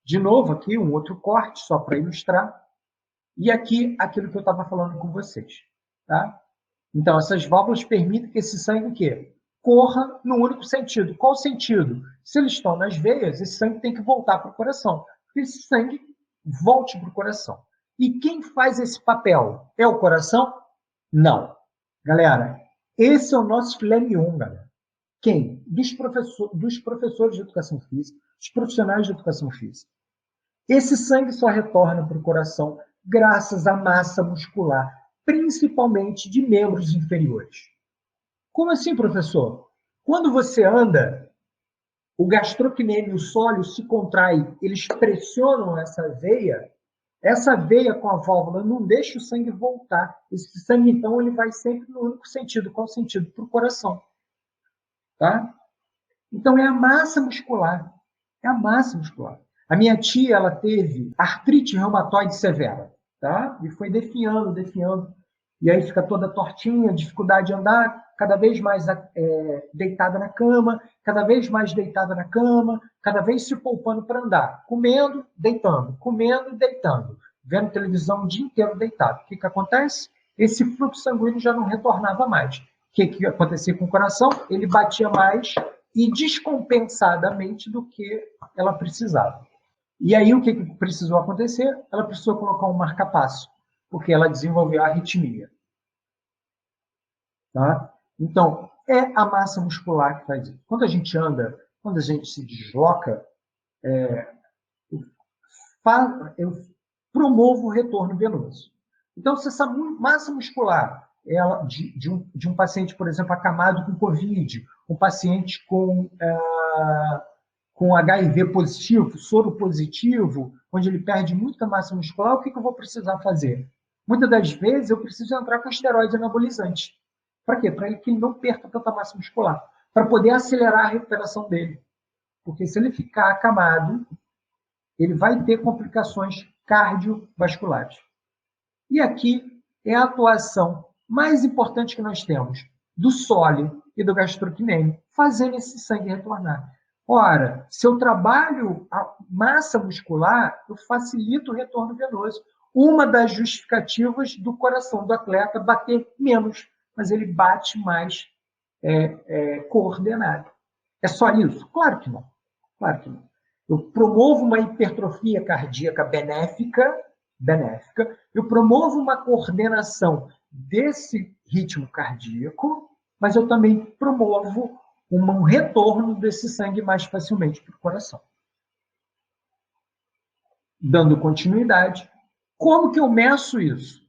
De novo, aqui um outro corte, só para ilustrar. E aqui, aquilo que eu estava falando com vocês. Tá? Então, essas válvulas permitem que esse sangue o quê? Corra no único sentido. Qual sentido? Se eles estão nas veias, esse sangue tem que voltar para o coração. Que esse sangue volte para o coração. E quem faz esse papel? É o coração? Não. Galera, esse é o nosso filé mignon, galera. Quem? Dos professores de educação física, dos profissionais de educação física. Esse sangue só retorna para o coração graças à massa muscular, principalmente de membros inferiores. Como assim, professor? Quando você anda, o gastrocnêmio e o sóleo se contraem, eles pressionam essa veia com a válvula não deixa o sangue voltar. Esse sangue, então, ele vai sempre no único sentido. Qual sentido? Para o coração. Tá? Então, é a massa muscular. É a massa muscular. A minha tia, ela teve artrite reumatoide severa, tá? E foi definhando. E aí fica toda tortinha, dificuldade de andar, cada vez mais deitada na cama, cada vez mais deitada na cama, cada vez se poupando para andar. Comendo, deitando. Comendo, deitando. Vendo televisão o dia inteiro deitado. O que acontece? Esse fluxo sanguíneo já não retornava mais. O que acontecia com o coração? Ele batia mais e descompensadamente do que ela precisava. E aí o que precisou acontecer? Ela precisou colocar um marca-passo, porque ela desenvolveu a arritmia. Tá? Então, é a massa muscular que faz isso. Quando a gente anda, quando a gente se desloca, eu promovo o retorno venoso. Então, se essa massa muscular ela, de um paciente, por exemplo, acamado com Covid, um paciente com HIV positivo, soro positivo, onde ele perde muita massa muscular, o que eu vou precisar fazer? Muitas das vezes eu preciso entrar com esteroide anabolizante. Para quê? Para que ele não perca tanta massa muscular. Para poder acelerar a recuperação dele. Porque se ele ficar acamado, ele vai ter complicações cardiovasculares. E aqui é a atuação mais importante que nós temos do sóleo e do gastrocnêmio, fazendo esse sangue retornar. Ora, se eu trabalho a massa muscular, eu facilito o retorno venoso. Uma das justificativas do coração do atleta bater menos, mas ele bate mais coordenado. É só isso? Claro que não. Claro que não. Eu promovo uma hipertrofia cardíaca benéfica, eu promovo uma coordenação desse ritmo cardíaco, mas eu também promovo um retorno desse sangue mais facilmente para o coração. Dando continuidade, como que eu meço isso?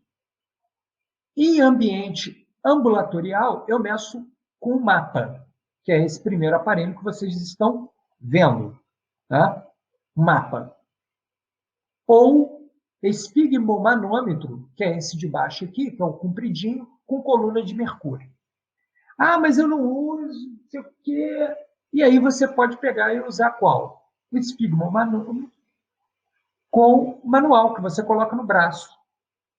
Em ambiente ambulatorial, eu meço com o mapa, que é esse primeiro aparelho que vocês estão vendo. Tá? Mapa. Ou esfigmomanômetro, que é esse de baixo aqui, que é o compridinho, com coluna de mercúrio. Ah, mas eu não uso, não sei o quê. E aí você pode pegar e usar qual? O esfigmomanômetro com o manual que você coloca no braço.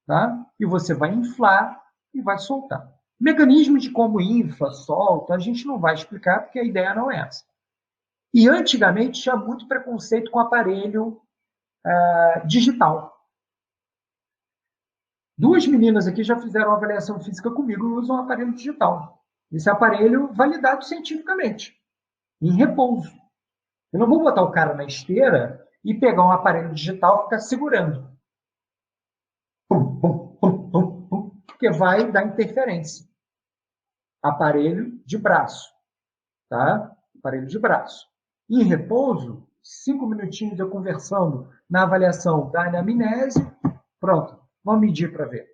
Tá? E você vai inflar e vai soltar. Mecanismo de como infla, solta, a gente não vai explicar, porque a ideia não é essa. E antigamente tinha muito preconceito com aparelho digital. Duas meninas aqui já fizeram avaliação física comigo e usam um aparelho digital. Esse aparelho validado cientificamente, em repouso. Eu não vou botar o cara na esteira e pegar um aparelho digital e ficar segurando. Pum, pum, pum, pum, pum, porque vai dar interferência. Aparelho de braço, tá? Aparelho de braço. Em repouso, 5 minutinhos eu conversando na avaliação da anamnese, pronto, vamos medir para ver.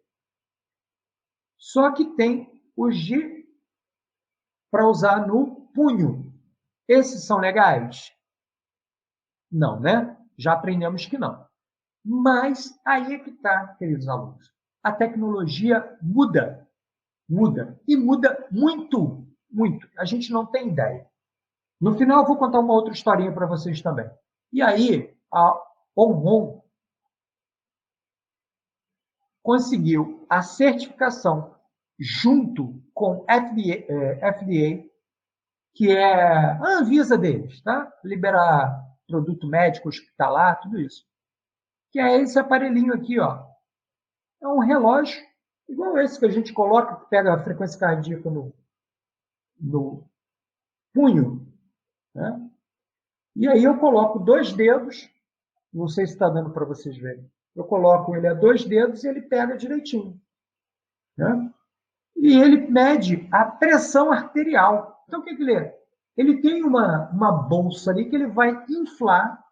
Só que tem o G para usar no punho. Esses são legais? Não, né? Já aprendemos que não. Mas aí é que está, queridos alunos. A tecnologia muda. Muda. E muda muito, muito. A gente não tem ideia. No final, eu vou contar uma outra historinha para vocês também. E aí, a OnHome conseguiu a certificação junto com FDA, que é a Anvisa deles, tá? Liberar produto médico, hospitalar, tudo isso. Que é esse aparelhinho aqui, ó. É um relógio igual esse que a gente coloca, que pega a frequência cardíaca no punho, né? E aí eu coloco 2 dedos, não sei se está dando para vocês verem. Eu coloco ele a 2 dedos e ele pega direitinho, né? E ele mede a pressão arterial. Então, o que ele é? Ele tem uma bolsa ali que ele vai inflar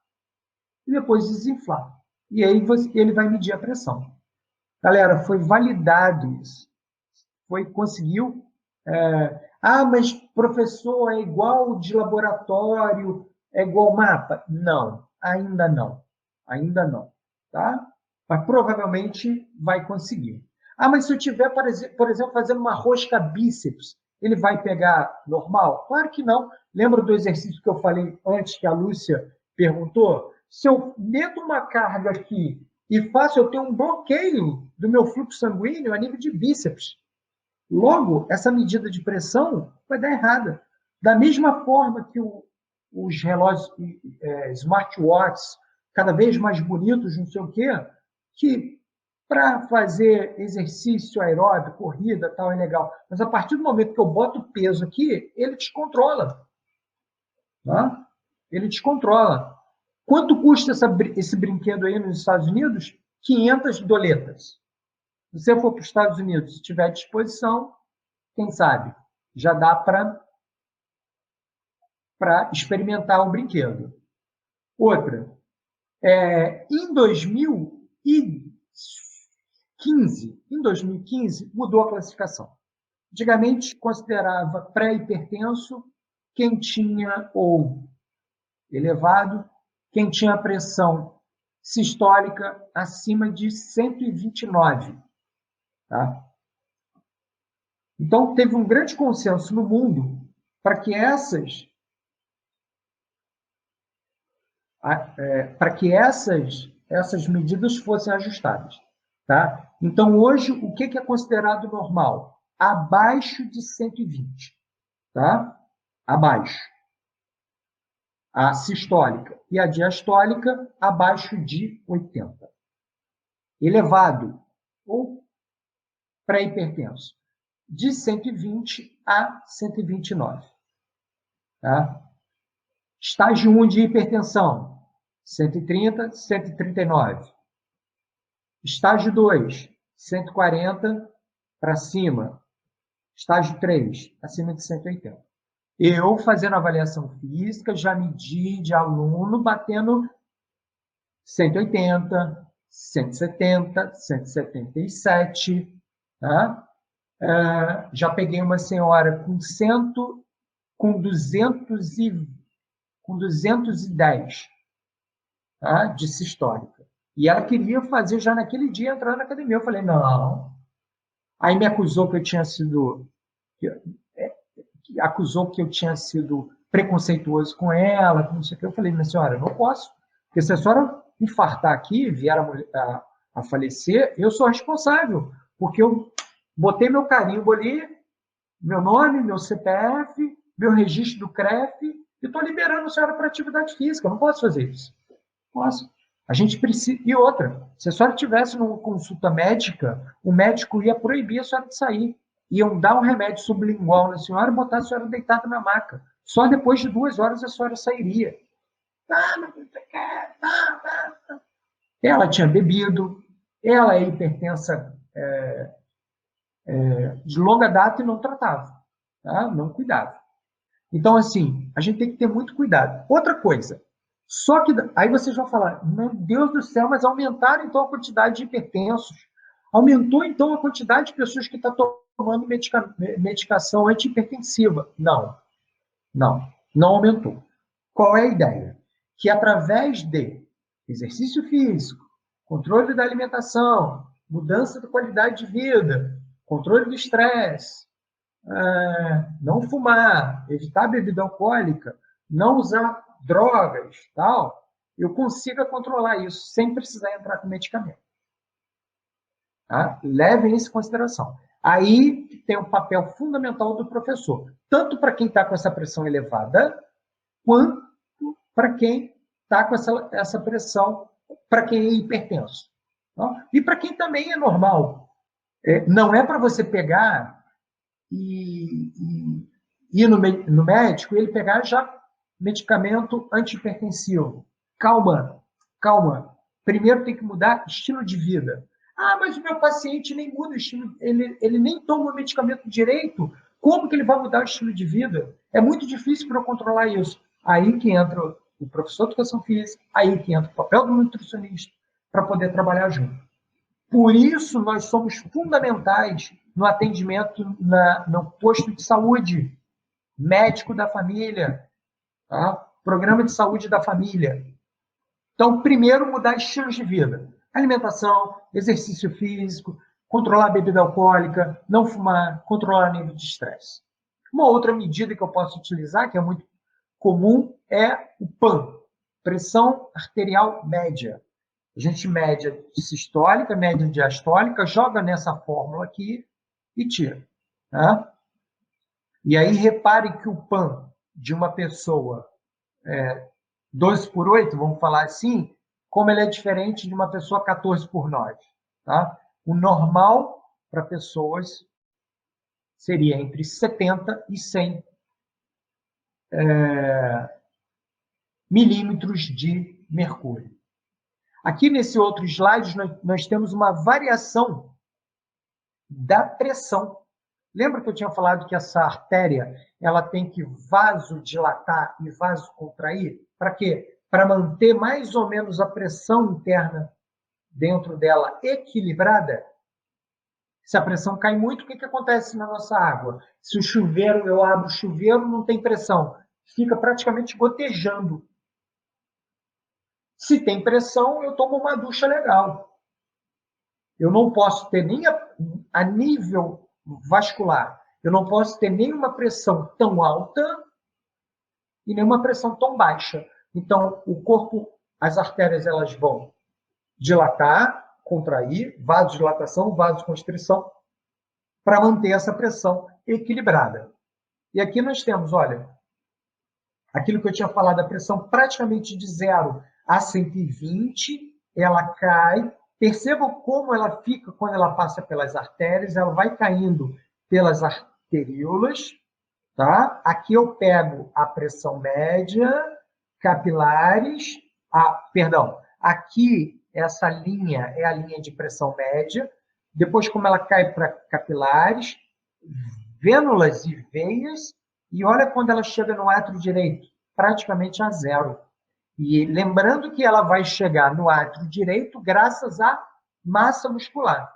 e depois desinflar. E aí ele vai medir a pressão. Galera, foi validado isso. Conseguiu. Mas professor, é igual de laboratório, é igual mapa? Não, ainda não. Ainda não. Tá? Mas provavelmente vai conseguir. Mas se eu tiver, por exemplo, fazendo uma rosca bíceps, ele vai pegar normal? Claro que não. Lembra do exercício que eu falei antes, que a Lúcia perguntou? Se eu meto uma carga aqui e faço, eu tenho um bloqueio do meu fluxo sanguíneo a nível de bíceps. Logo, essa medida de pressão vai dar errada. Da mesma forma que os relógios smartwatches, cada vez mais bonitos, não sei o quê, que para fazer exercício aeróbico, corrida, tal, é legal. Mas a partir do momento que eu boto o peso aqui, ele descontrola. Tá? Ele descontrola. Quanto custa esse brinquedo aí nos Estados Unidos? 500 doletas. Se você for para os Estados Unidos e tiver à disposição, quem sabe, já dá para experimentar o brinquedo. Outra, em 2015, mudou a classificação. Antigamente, considerava pré-hipertenso quem tinha ou elevado, quem tinha pressão sistólica acima de 129. Tá? Então, teve um grande consenso no mundo para que essas medidas fossem ajustadas. Tá? Então, hoje, o que é considerado normal? Abaixo de 120. Tá? Abaixo. A sistólica e a diastólica, abaixo de 80. Elevado, ou pré-hipertenso, de 120 a 129. Tá? Estágio 1 de hipertensão, 130, 139. Estágio 2, 140 para cima. Estágio 3, acima de 180. Eu, fazendo avaliação física, já medi de aluno batendo 180, 170, 177. Tá? Já peguei uma senhora com 210, tá? De sistólica. E ela queria fazer já naquele dia, entrar na academia. Eu falei, não. Aí me acusou que eu tinha sido... acusou que eu tinha sido preconceituoso com ela, não sei o que. Eu falei, minha senhora, eu não posso. Porque se a senhora infartar aqui, vier a falecer, eu sou responsável. Porque eu botei meu carimbo ali, meu nome, meu CPF, meu registro do CREF, e estou liberando a senhora para atividade física. Eu não posso fazer isso. Posso. A gente precisa. E outra, se a senhora estivesse numa consulta médica, o médico ia proibir a senhora de sair. Iam dar um remédio sublingual na senhora e botar a senhora deitada na maca. Só depois de 2 horas a senhora sairia. Ah, mas você quer. Ela tinha bebido, ela é hipertensa de longa data e não tratava, tá? Não cuidava. Então, assim, a gente tem que ter muito cuidado. Outra coisa, só que aí vocês vão falar, meu Deus do céu, mas aumentaram então a quantidade de hipertensos. Aumentou então a quantidade de pessoas que estão tomando medicação antihipertensiva. Não aumentou. Qual é a ideia? Que através de exercício físico, controle da alimentação, mudança da qualidade de vida, controle do estresse, não fumar, evitar bebida alcoólica, não usar drogas, tal, eu consiga controlar isso sem precisar entrar com medicamento. Tá? Levem isso em consideração. Aí tem um papel fundamental do professor, tanto para quem está com essa pressão elevada, quanto para quem está com essa pressão, para quem é hipertenso. Tá? E para quem também é normal. Não é para você pegar e ir no médico e ele pegar já medicamento antihipertensivo. Calma. Primeiro tem que mudar estilo de vida. Ah, mas o meu paciente nem muda o estilo, ele nem toma o medicamento direito. Como que ele vai mudar o estilo de vida? É muito difícil para eu controlar isso. Aí que entra o professor de educação física, aí que entra o papel do nutricionista para poder trabalhar junto. Por isso, nós somos fundamentais no atendimento no posto de saúde, médico da família, tá? Programa de saúde da família. Então, primeiro, mudar estilos de vida. Alimentação, exercício físico, controlar a bebida alcoólica, não fumar, controlar o nível de estresse. Uma outra medida que eu posso utilizar, que é muito comum, é o PAN, pressão arterial média. A gente mede a sistólica, mede a diastólica, joga nessa fórmula aqui e tira. Tá? E aí repare que o PAN de uma pessoa 12/8, vamos falar assim, como ele é diferente de uma pessoa 14/9. Tá? O normal para pessoas seria entre 70 e 100 milímetros de mercúrio. Aqui nesse outro slide, nós temos uma variação da pressão. Lembra que eu tinha falado que essa artéria ela tem que vasodilatar e vasocontrair? Para quê? Para manter mais ou menos a pressão interna dentro dela equilibrada. Se a pressão cai muito, o que acontece na nossa água? Se o chuveiro, eu abro o chuveiro, não tem pressão. Fica praticamente gotejando. Se tem pressão, eu tomo uma ducha legal. Eu não posso ter nem a nível vascular, eu não posso ter nenhuma pressão tão alta e nenhuma pressão tão baixa. Então, o corpo, as artérias, elas vão dilatar, contrair, vasodilatação, vasoconstrição, para manter essa pressão equilibrada. E aqui nós temos, olha, aquilo que eu tinha falado, a pressão praticamente de 0 a 120, ela cai. Percebam como ela fica quando ela passa pelas artérias, ela vai caindo pelas arteríolas, tá? Aqui eu pego a pressão média, capilares, aqui essa linha é a linha de pressão média, depois como ela cai para capilares, vênulas e veias, e olha quando ela chega no átrio direito, praticamente a 0. E lembrando que ela vai chegar no átrio direito graças à massa muscular.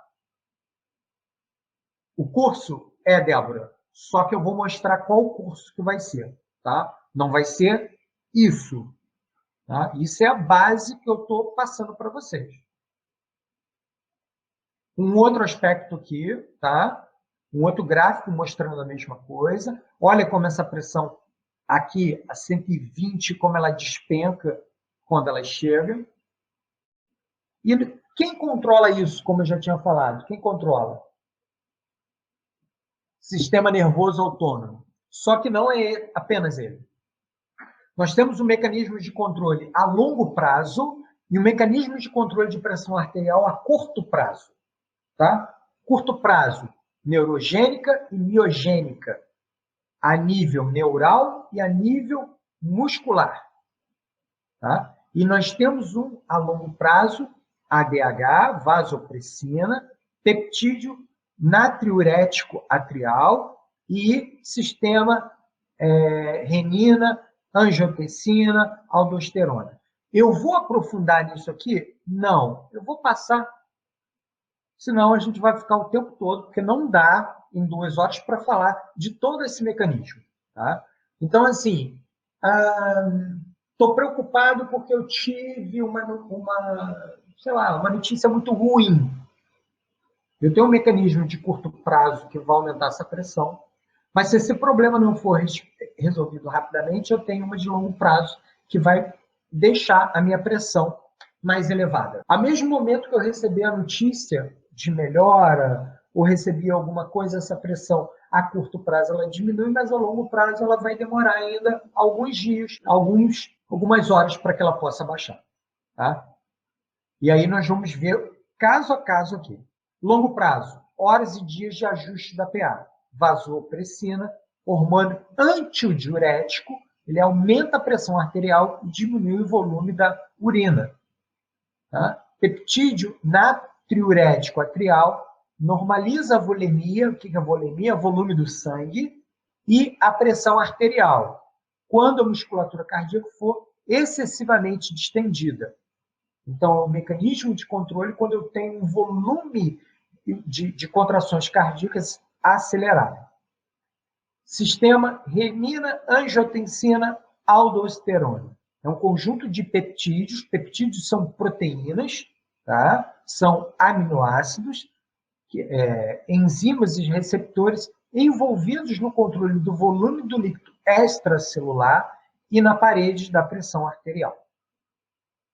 O curso Débora, só que eu vou mostrar qual curso que vai ser. Tá? Não vai ser isso. Tá? Isso é a base que eu estou passando para vocês. Um outro aspecto aqui, tá? Um outro gráfico mostrando a mesma coisa. Olha como essa pressão aqui, a 120, como ela despenca quando ela chega. E quem controla isso, como eu já tinha falado? Quem controla? Sistema nervoso autônomo. Só que não é apenas ele. Nós temos um mecanismo de controle a longo prazo e um mecanismo de controle de pressão arterial a curto prazo. Tá? Curto prazo, neurogênica e miogênica, a nível neural e a nível muscular. Tá? E nós temos um a longo prazo, ADH, vasopressina, peptídeo natriurético atrial e sistema renina, angiotensina, aldosterona. Eu vou aprofundar nisso aqui? Não. Eu vou passar, senão a gente vai ficar o tempo todo, porque não dá em 2 horas para falar de todo esse mecanismo. Tá? Então, assim, estou preocupado porque eu tive uma notícia muito ruim. Eu tenho um mecanismo de curto prazo que vai aumentar essa pressão, mas se esse problema não for resolvido rapidamente, eu tenho uma de longo prazo que vai deixar a minha pressão mais elevada. Ao mesmo momento que eu receber a notícia de melhora ou receber alguma coisa, essa pressão a curto prazo ela diminui, mas a longo prazo ela vai demorar ainda alguns dias, algumas horas para que ela possa baixar. Tá? E aí nós vamos ver caso a caso aqui. Longo prazo, horas e dias de ajuste da PA. Vasopressina, hormônio antidiurético, ele aumenta a pressão arterial e diminui o volume da urina. Tá? Peptídeo natriurético atrial normaliza a volemia. O que é a volemia? Volume do sangue e a pressão arterial, quando a musculatura cardíaca for excessivamente distendida. Então, é um mecanismo de controle quando eu tenho um volume de contrações cardíacas acelerado. Sistema renina, angiotensina, aldosterona. É um conjunto de peptídeos. Peptídeos são proteínas, tá? São aminoácidos, enzimas e receptores envolvidos no controle do volume do líquido extracelular e na parede da pressão arterial.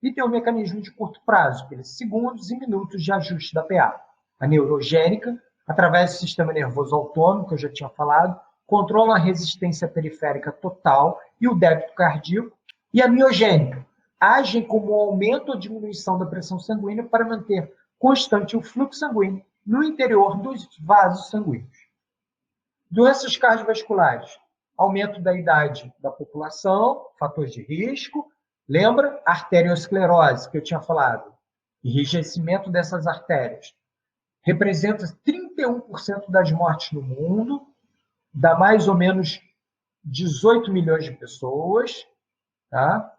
E tem um mecanismo de curto prazo, aqueles segundos e minutos de ajuste da PA. A neurogênica, através do sistema nervoso autônomo, que eu já tinha falado, controla a resistência periférica total e o débito cardíaco. E a miogênica, agem como aumento ou diminuição da pressão sanguínea para manter constante o fluxo sanguíneo no interior dos vasos sanguíneos. Doenças cardiovasculares, aumento da idade da população, fatores de risco. Lembra? Arteriosclerose, que eu tinha falado. Enrijecimento dessas artérias. Representa 31% das mortes no mundo, dá mais ou menos 18 milhões de pessoas. Tá?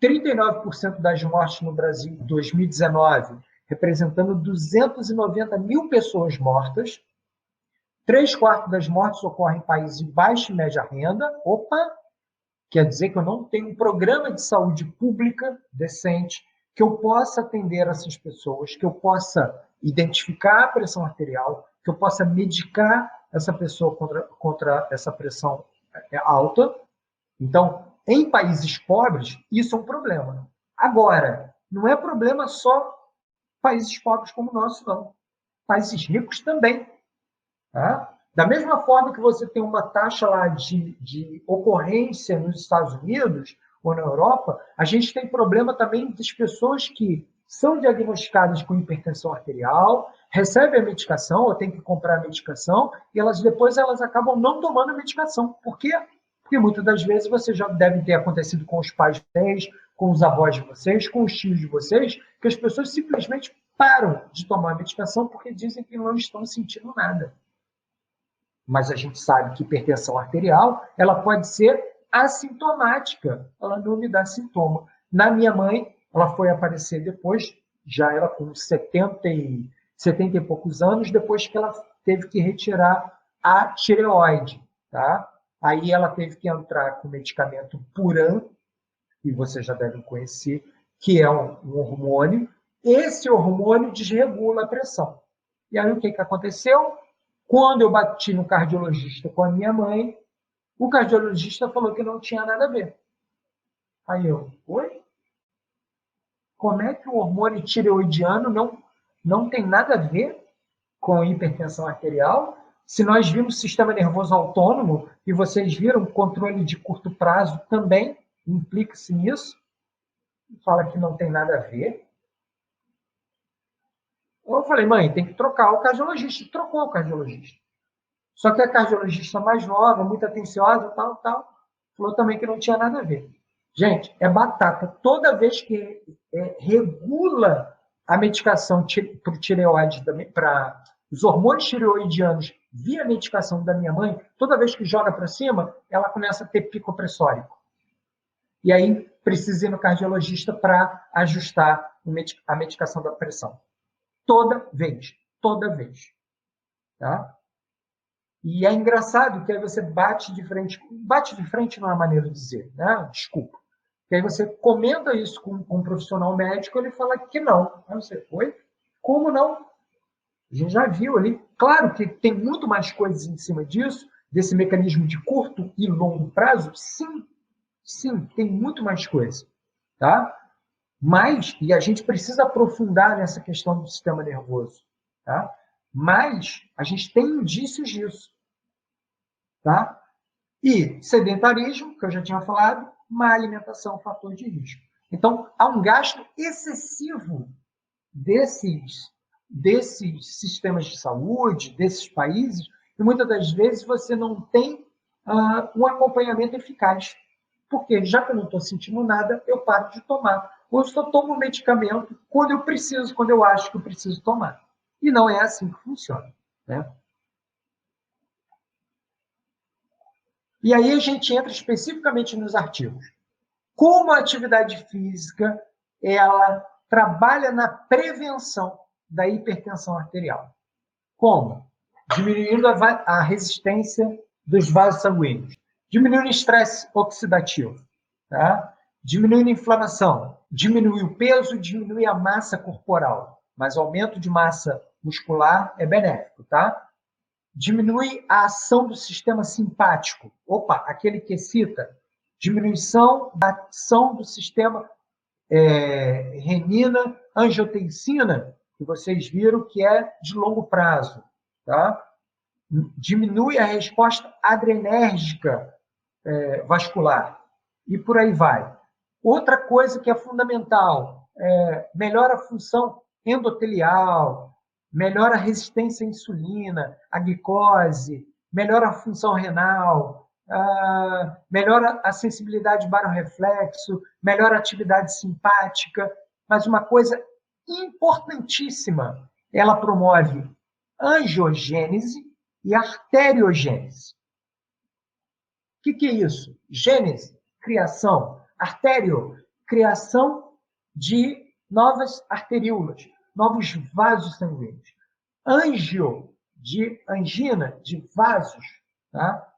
39% das mortes no Brasil em 2019, representando 290 mil pessoas mortas. 3/4 das mortes ocorrem em países de baixa e média renda. Opa! Quer dizer que eu não tenho um programa de saúde pública decente, que eu possa atender essas pessoas, que eu possa identificar a pressão arterial, que eu possa medicar essa pessoa contra essa pressão alta. Então, em países pobres, isso é um problema. Agora, não é problema só países pobres como o nosso, não. Países ricos também. Tá? Da mesma forma que você tem uma taxa lá de ocorrência nos Estados Unidos ou na Europa, a gente tem problema também das pessoas que são diagnosticadas com hipertensão arterial, recebem a medicação ou têm que comprar a medicação e depois elas acabam não tomando a medicação. Por quê? Porque muitas das vezes você já deve ter acontecido com os pais de vocês, com os avós de vocês, com os tios de vocês, que as pessoas simplesmente param de tomar a medicação porque dizem que não estão sentindo nada. Mas a gente sabe que hipertensão arterial ela pode ser assintomática, ela não me dá sintoma. Na minha mãe, ela foi aparecer depois, já ela com 70 e poucos anos, depois que ela teve que retirar a tireoide. Tá? Aí ela teve que entrar com o medicamento Puran, que vocês já devem conhecer, que é um hormônio. Esse hormônio desregula a pressão. E aí o que aconteceu? Quando eu bati no cardiologista com a minha mãe, o cardiologista falou que não tinha nada a ver. Aí eu, oi? Como é que o hormônio tireoidiano não tem nada a ver com hipertensão arterial? Se nós vimos sistema nervoso autônomo, e vocês viram controle de curto prazo também, implica-se nisso, fala que não tem nada a ver. Eu falei, mãe, tem que trocar o cardiologista. Trocou o cardiologista. Só que a cardiologista mais nova, muito atenciosa, tal, falou também que não tinha nada a ver. Gente, é batata. Toda vez que regula a medicação para o tireoide, para os hormônios tireoidianos via medicação da minha mãe, toda vez que joga para cima, ela começa a ter pico pressórico. E aí precisa ir no cardiologista para ajustar a medicação da pressão. Toda vez. Tá? E é engraçado que aí você bate de frente não é a maneira de dizer, né? Desculpa. E aí você comenta isso com um profissional médico, ele fala que não. Aí você, oi? Como não? A gente já viu ali. Claro que tem muito mais coisas em cima disso, desse mecanismo de curto e longo prazo. Sim, tem muito mais coisa. Tá? Mas, e a gente precisa aprofundar nessa questão do sistema nervoso. Tá? Mas a gente tem indícios disso. Tá? E sedentarismo, que eu já tinha falado, má alimentação, fator de risco. Então, há um gasto excessivo desses sistemas de saúde, desses países, e muitas das vezes você não tem um acompanhamento eficaz. Porque já que eu não estou sentindo nada, eu paro de tomar. Ou eu só tomo medicamento quando eu preciso, quando eu acho que eu preciso tomar. E não é assim que funciona. Né? E aí a gente entra especificamente nos artigos. Como a atividade física ela trabalha na prevenção da hipertensão arterial. Como? Diminuindo a resistência dos vasos sanguíneos, diminuindo o estresse oxidativo, tá? Diminuindo a inflamação, diminui o peso, diminui a massa corporal, mas o aumento de massa muscular é benéfico, tá? Diminui a ação do sistema simpático. Opa, aquele que excita. Diminuição da ação do sistema renina, angiotensina, que vocês viram que é de longo prazo. Tá? Diminui a resposta adrenérgica vascular. E por aí vai. Outra coisa que é fundamental, melhora a função endotelial, melhora a resistência à insulina, à glicose, melhora a função renal, melhora a sensibilidade barorreflexo, melhora a atividade simpática. Mas uma coisa importantíssima, ela promove angiogênese e arteriogênese. O que é isso? Gênese, criação. Artério, criação de novas arteríolas, novos vasos sanguíneos. Angio, de angina, de vasos, tá?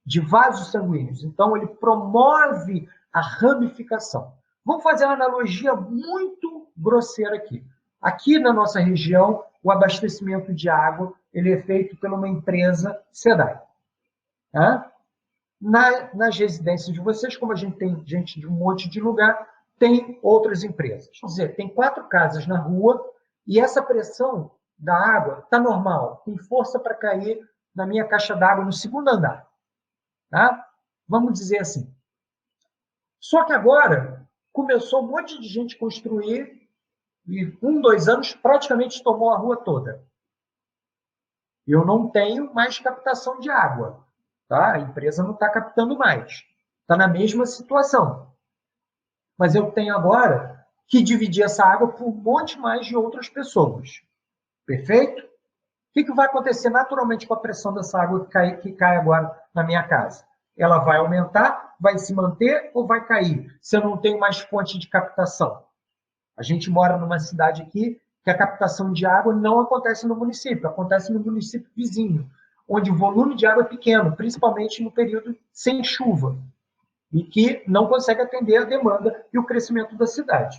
De vasos sanguíneos. Então, ele promove a ramificação. Vamos fazer uma analogia muito grosseira aqui. Aqui na nossa região, o abastecimento de água ele é feito por uma empresa SEDAI. Tá? Nas residências de vocês, como a gente tem gente de um monte de lugar, tem outras empresas. Quer dizer, tem 4 casas na rua e essa pressão da água está normal, tem força para cair na minha caixa d'água no 2º andar. Tá? Vamos dizer assim. Só que agora começou um monte de gente construir e 2 anos praticamente tomou a rua toda. Eu não tenho mais captação de água. Tá? A empresa não está captando mais. Está na mesma situação. Mas eu tenho agora que dividir essa água por um monte mais de outras pessoas. Perfeito? O que vai acontecer naturalmente com a pressão dessa água que cai agora na minha casa? Ela vai aumentar, vai se manter ou vai cair? Se eu não tenho mais fonte de captação. A gente mora numa cidade aqui que a captação de água não acontece no município, acontece no município vizinho, onde o volume de água é pequeno, principalmente no período sem chuva, e que não consegue atender a demanda e o crescimento da cidade.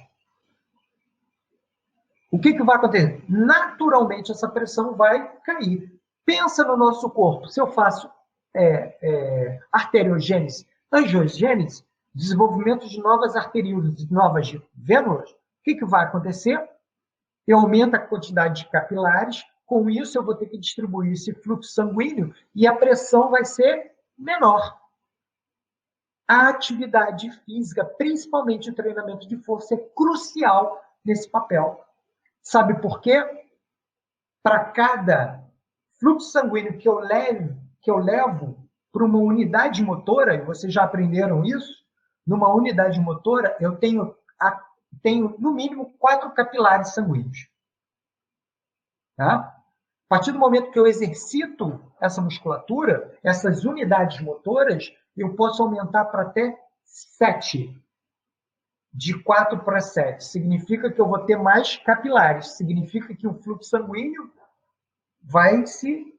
O que vai acontecer? Naturalmente, essa pressão vai cair. Pensa no nosso corpo. Se eu faço arteriogênese, angiogênese, desenvolvimento de novas arteríolas, de novas vênulas, o que vai acontecer? Eu aumento a quantidade de capilares, com isso eu vou ter que distribuir esse fluxo sanguíneo e a pressão vai ser menor. a atividade física, principalmente o treinamento de força, é crucial nesse papel. Sabe por quê? Para cada fluxo sanguíneo que eu levo para uma unidade motora, e vocês já aprenderam isso, numa unidade motora eu tenho no mínimo 4 capilares sanguíneos. Tá? A partir do momento que eu exercito essa musculatura, essas unidades motoras, eu posso aumentar para até 7. De 4 para 7. Significa que eu vou ter mais capilares. Significa que o fluxo sanguíneo vai se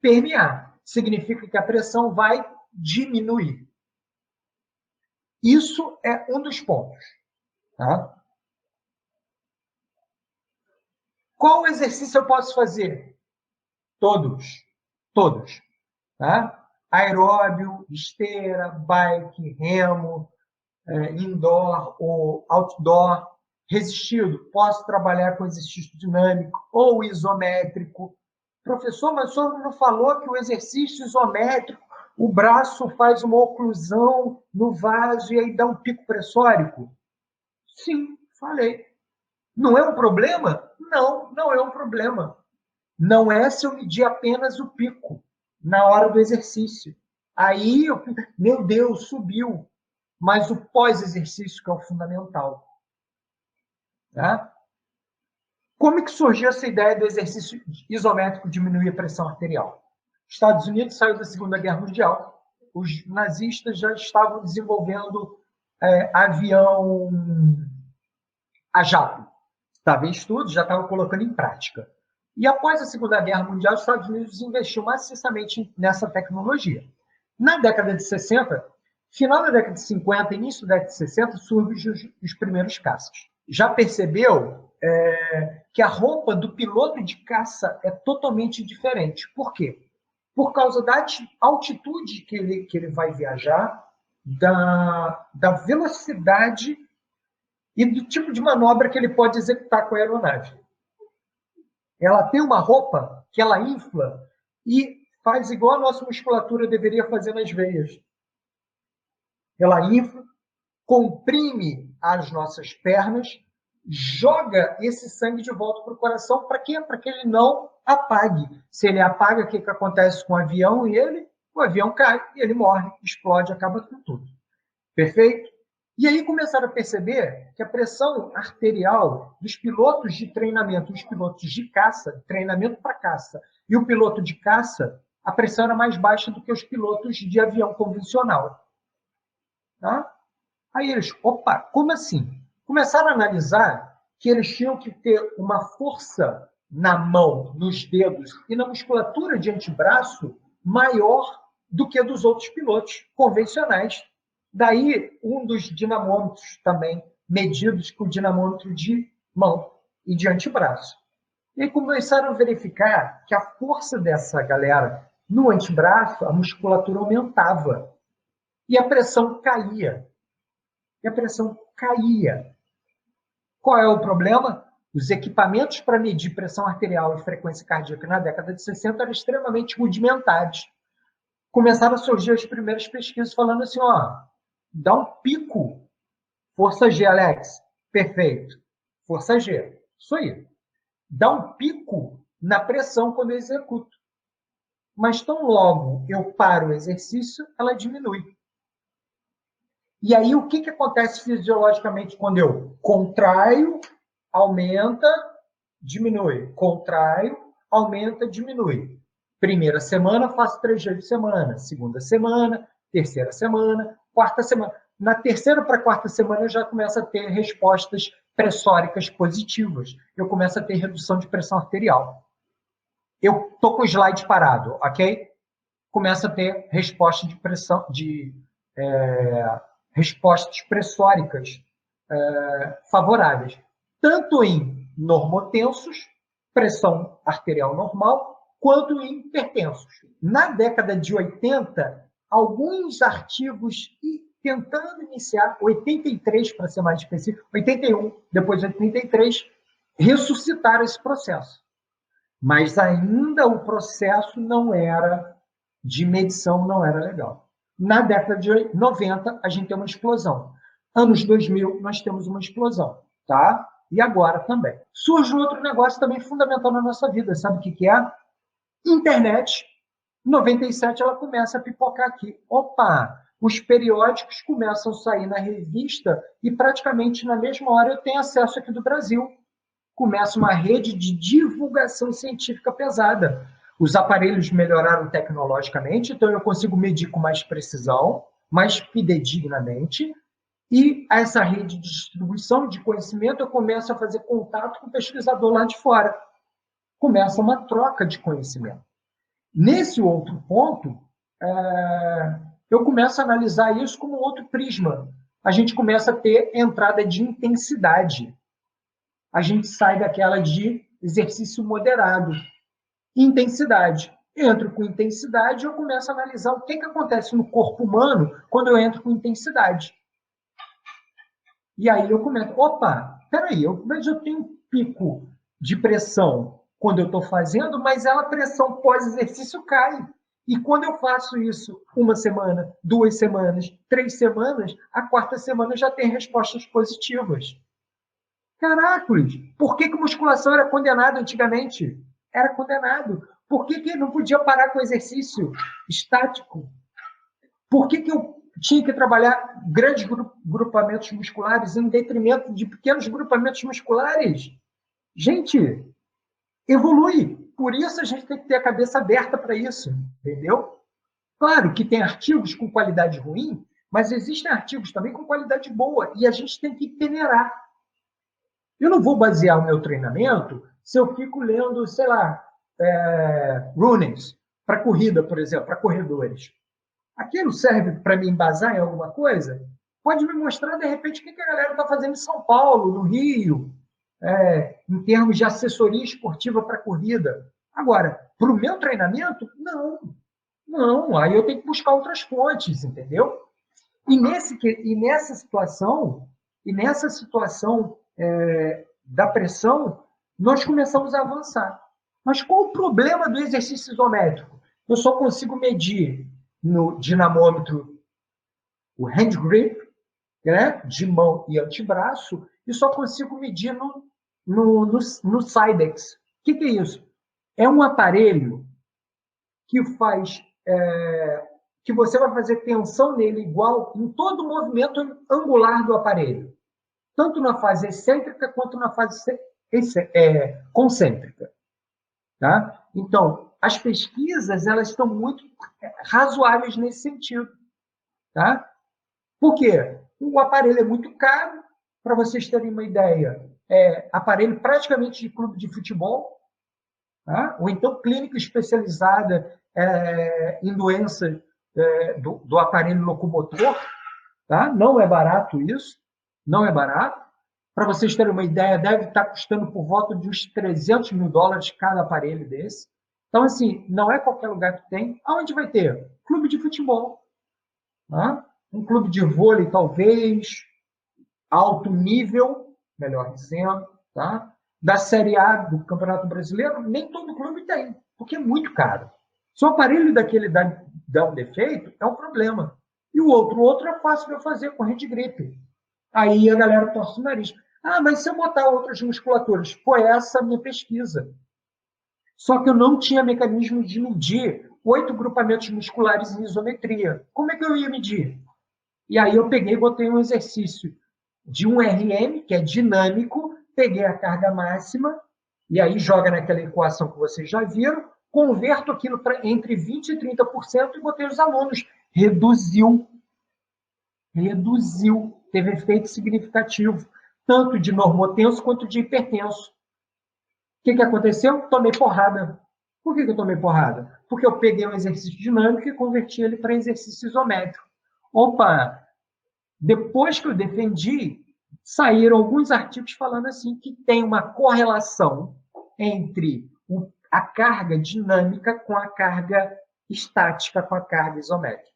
permear. Significa que a pressão vai diminuir. Isso é um dos pontos. Tá? Qual exercício eu posso fazer? Todos. Todos. Tá? Aeróbio, esteira, bike, remo, indoor ou outdoor. Resistido, posso trabalhar com exercício dinâmico ou isométrico. Professor, mas o senhor não falou que o exercício isométrico, o braço faz uma oclusão no vaso e aí dá um pico pressórico? Sim, falei. Não é um problema? Não, não é um problema. Não é se eu medir apenas o pico na hora do exercício. Aí, meu Deus, subiu. Mas o pós-exercício que é o fundamental. Tá? Como é que surgiu essa ideia do exercício isométrico diminuir a pressão arterial? Os Estados Unidos saiu da Segunda Guerra Mundial. Os nazistas já estavam desenvolvendo avião a jato. Estava em estudo, já estavam colocando em prática. E após a Segunda Guerra Mundial, os Estados Unidos investiu maciçamente nessa tecnologia. Na década de 60, final da década de 50, início da década de 60, surgem os primeiros caças. Já percebeu que a roupa do piloto de caça é totalmente diferente. Por quê? Por causa da altitude que ele vai viajar, da velocidade e do tipo de manobra que ele pode executar com a aeronave. Ela tem uma roupa que ela infla e faz igual a nossa musculatura deveria fazer nas veias. Ela infla, comprime as nossas pernas, joga esse sangue de volta para o coração. Para quê? Para que ele não apague. Se ele apaga, o que acontece com o avião? O avião cai e ele morre, explode, acaba com tudo. Perfeito? E aí começaram a perceber que a pressão arterial dos pilotos de treinamento, os pilotos de caça, treinamento para caça, e o piloto de caça, a pressão era mais baixa do que os pilotos de avião convencional. Tá? Aí eles, opa, como assim? Começaram a analisar que eles tinham que ter uma força na mão, nos dedos e na musculatura de antebraço maior do que a dos outros pilotos convencionais. Daí, um dos dinamômetros também medidos com o dinamômetro de mão e de antebraço. E começaram a verificar que a força dessa galera no antebraço, a musculatura aumentava e a pressão caía. E a pressão caía. Qual é o problema? Os equipamentos para medir pressão arterial e frequência cardíaca na década de 60 eram extremamente rudimentares. Começaram a surgir as primeiras pesquisas falando assim, dá um pico. Força G, Alex. Perfeito. Força G. Isso aí. Dá um pico na pressão quando eu executo. Mas tão logo eu paro o exercício, ela diminui. E aí o que acontece fisiologicamente quando eu contraio, aumenta, diminui. Contraio, aumenta, diminui. Primeira semana, faço 3 dias de semana. Segunda semana, terceira semana, quarta semana. Na terceira para a quarta semana, eu já começo a ter respostas pressóricas positivas. Eu começo a ter redução de pressão arterial. Eu estou com o slide parado, ok? Começo a ter resposta de pressão, respostas pressóricas favoráveis. Tanto em normotensos, pressão arterial normal, quanto em hipertensos. Na década de 80, alguns artigos tentando iniciar, 83 para ser mais específico, 81, depois de 83, ressuscitaram esse processo. Mas ainda o processo não era de medição, não era legal. Na década de 90, a gente tem uma explosão. Anos 2000, nós temos uma explosão, tá? E agora também. Surge outro negócio também fundamental na nossa vida, sabe o que é? Internet. Em 97, ela começa a pipocar aqui. Opa! Os periódicos começam a sair na revista e praticamente na mesma hora eu tenho acesso aqui do Brasil. Começa uma rede de divulgação científica pesada. Os aparelhos melhoraram tecnologicamente, então eu consigo medir com mais precisão, mais fidedignamente, e essa rede de distribuição de conhecimento eu começo a fazer contato com o pesquisador lá de fora. Começa uma troca de conhecimento. Nesse outro ponto, eu começo a analisar isso como outro prisma. A gente começa a ter entrada de intensidade. A gente sai daquela de exercício moderado. Intensidade. Entro com intensidade e eu começo a analisar o que acontece no corpo humano quando eu entro com intensidade. E aí eu comento, opa, peraí, mas eu tenho um pico de pressão quando eu estou fazendo, mas a pressão pós-exercício cai. E quando eu faço isso 1 semana, 2 semanas, 3 semanas, a 4ª semana já tem respostas positivas. Caracoles, por que musculação era condenado antigamente? Era condenado. Por que não podia parar com o exercício estático? Por que eu tinha que trabalhar grandes grupamentos musculares em detrimento de pequenos grupamentos musculares? Gente, evolui. Por isso a gente tem que ter a cabeça aberta para isso, entendeu? Claro que tem artigos com qualidade ruim, mas existem artigos também com qualidade boa e a gente tem que peneirar. Eu não vou basear o meu treinamento se eu fico lendo, sei lá, runnings para corrida, por exemplo, para corredores. Aquilo serve para me embasar em alguma coisa? Pode me mostrar, de repente, o que a galera está fazendo em São Paulo, no Rio, em termos de assessoria esportiva para corrida. Agora, para o meu treinamento, não. Não, aí eu tenho que buscar outras fontes, entendeu? E nessa situação, da pressão, nós começamos a avançar. Mas qual o problema do exercício isométrico? Eu só consigo medir no dinamômetro o hand grip, né, de mão e antebraço, e só consigo medir no Cybex. O que é isso? É um aparelho que faz que você vai fazer tensão nele igual em todo o movimento angular do aparelho, tanto na fase excêntrica quanto na fase concêntrica. Tá? Então, as pesquisas elas estão muito razoáveis nesse sentido. Tá? Por quê? O aparelho é muito caro, para vocês terem uma ideia, aparelho praticamente de clube de futebol, tá? Ou então clínica especializada em doenças do aparelho locomotor. Tá? Não é barato isso, não é barato. Para vocês terem uma ideia, deve estar custando por volta de uns $300 mil cada aparelho desse. Então, assim, não é qualquer lugar que tem. Aonde vai ter? Clube de futebol. Tá? Um clube de vôlei, talvez, alto nível, melhor dizendo, tá? Da Série A do Campeonato Brasileiro, nem todo clube tem, porque é muito caro. Se o aparelho daquele dá um defeito, é um problema. E o outro é fácil de eu fazer com hand grip. Aí a galera torce o nariz. Ah, mas se eu botar outras musculaturas? Foi essa a minha pesquisa. Só que eu não tinha mecanismo de medir 8 grupamentos musculares em isometria. Como é que eu ia medir? E aí eu peguei e botei um exercício de um RM, que é dinâmico, peguei a carga máxima, e aí joga naquela equação que vocês já viram, converto aquilo para entre 20% e 30% e botei os alunos. Reduziu, teve efeito significativo, tanto de normotenso quanto de hipertenso. O que aconteceu? Tomei porrada. Por que eu tomei porrada? Porque eu peguei um exercício dinâmico e converti ele para exercício isométrico. Opa! Depois que eu defendi, saíram alguns artigos falando assim que tem uma correlação entre a carga dinâmica com a carga estática, com a carga isométrica.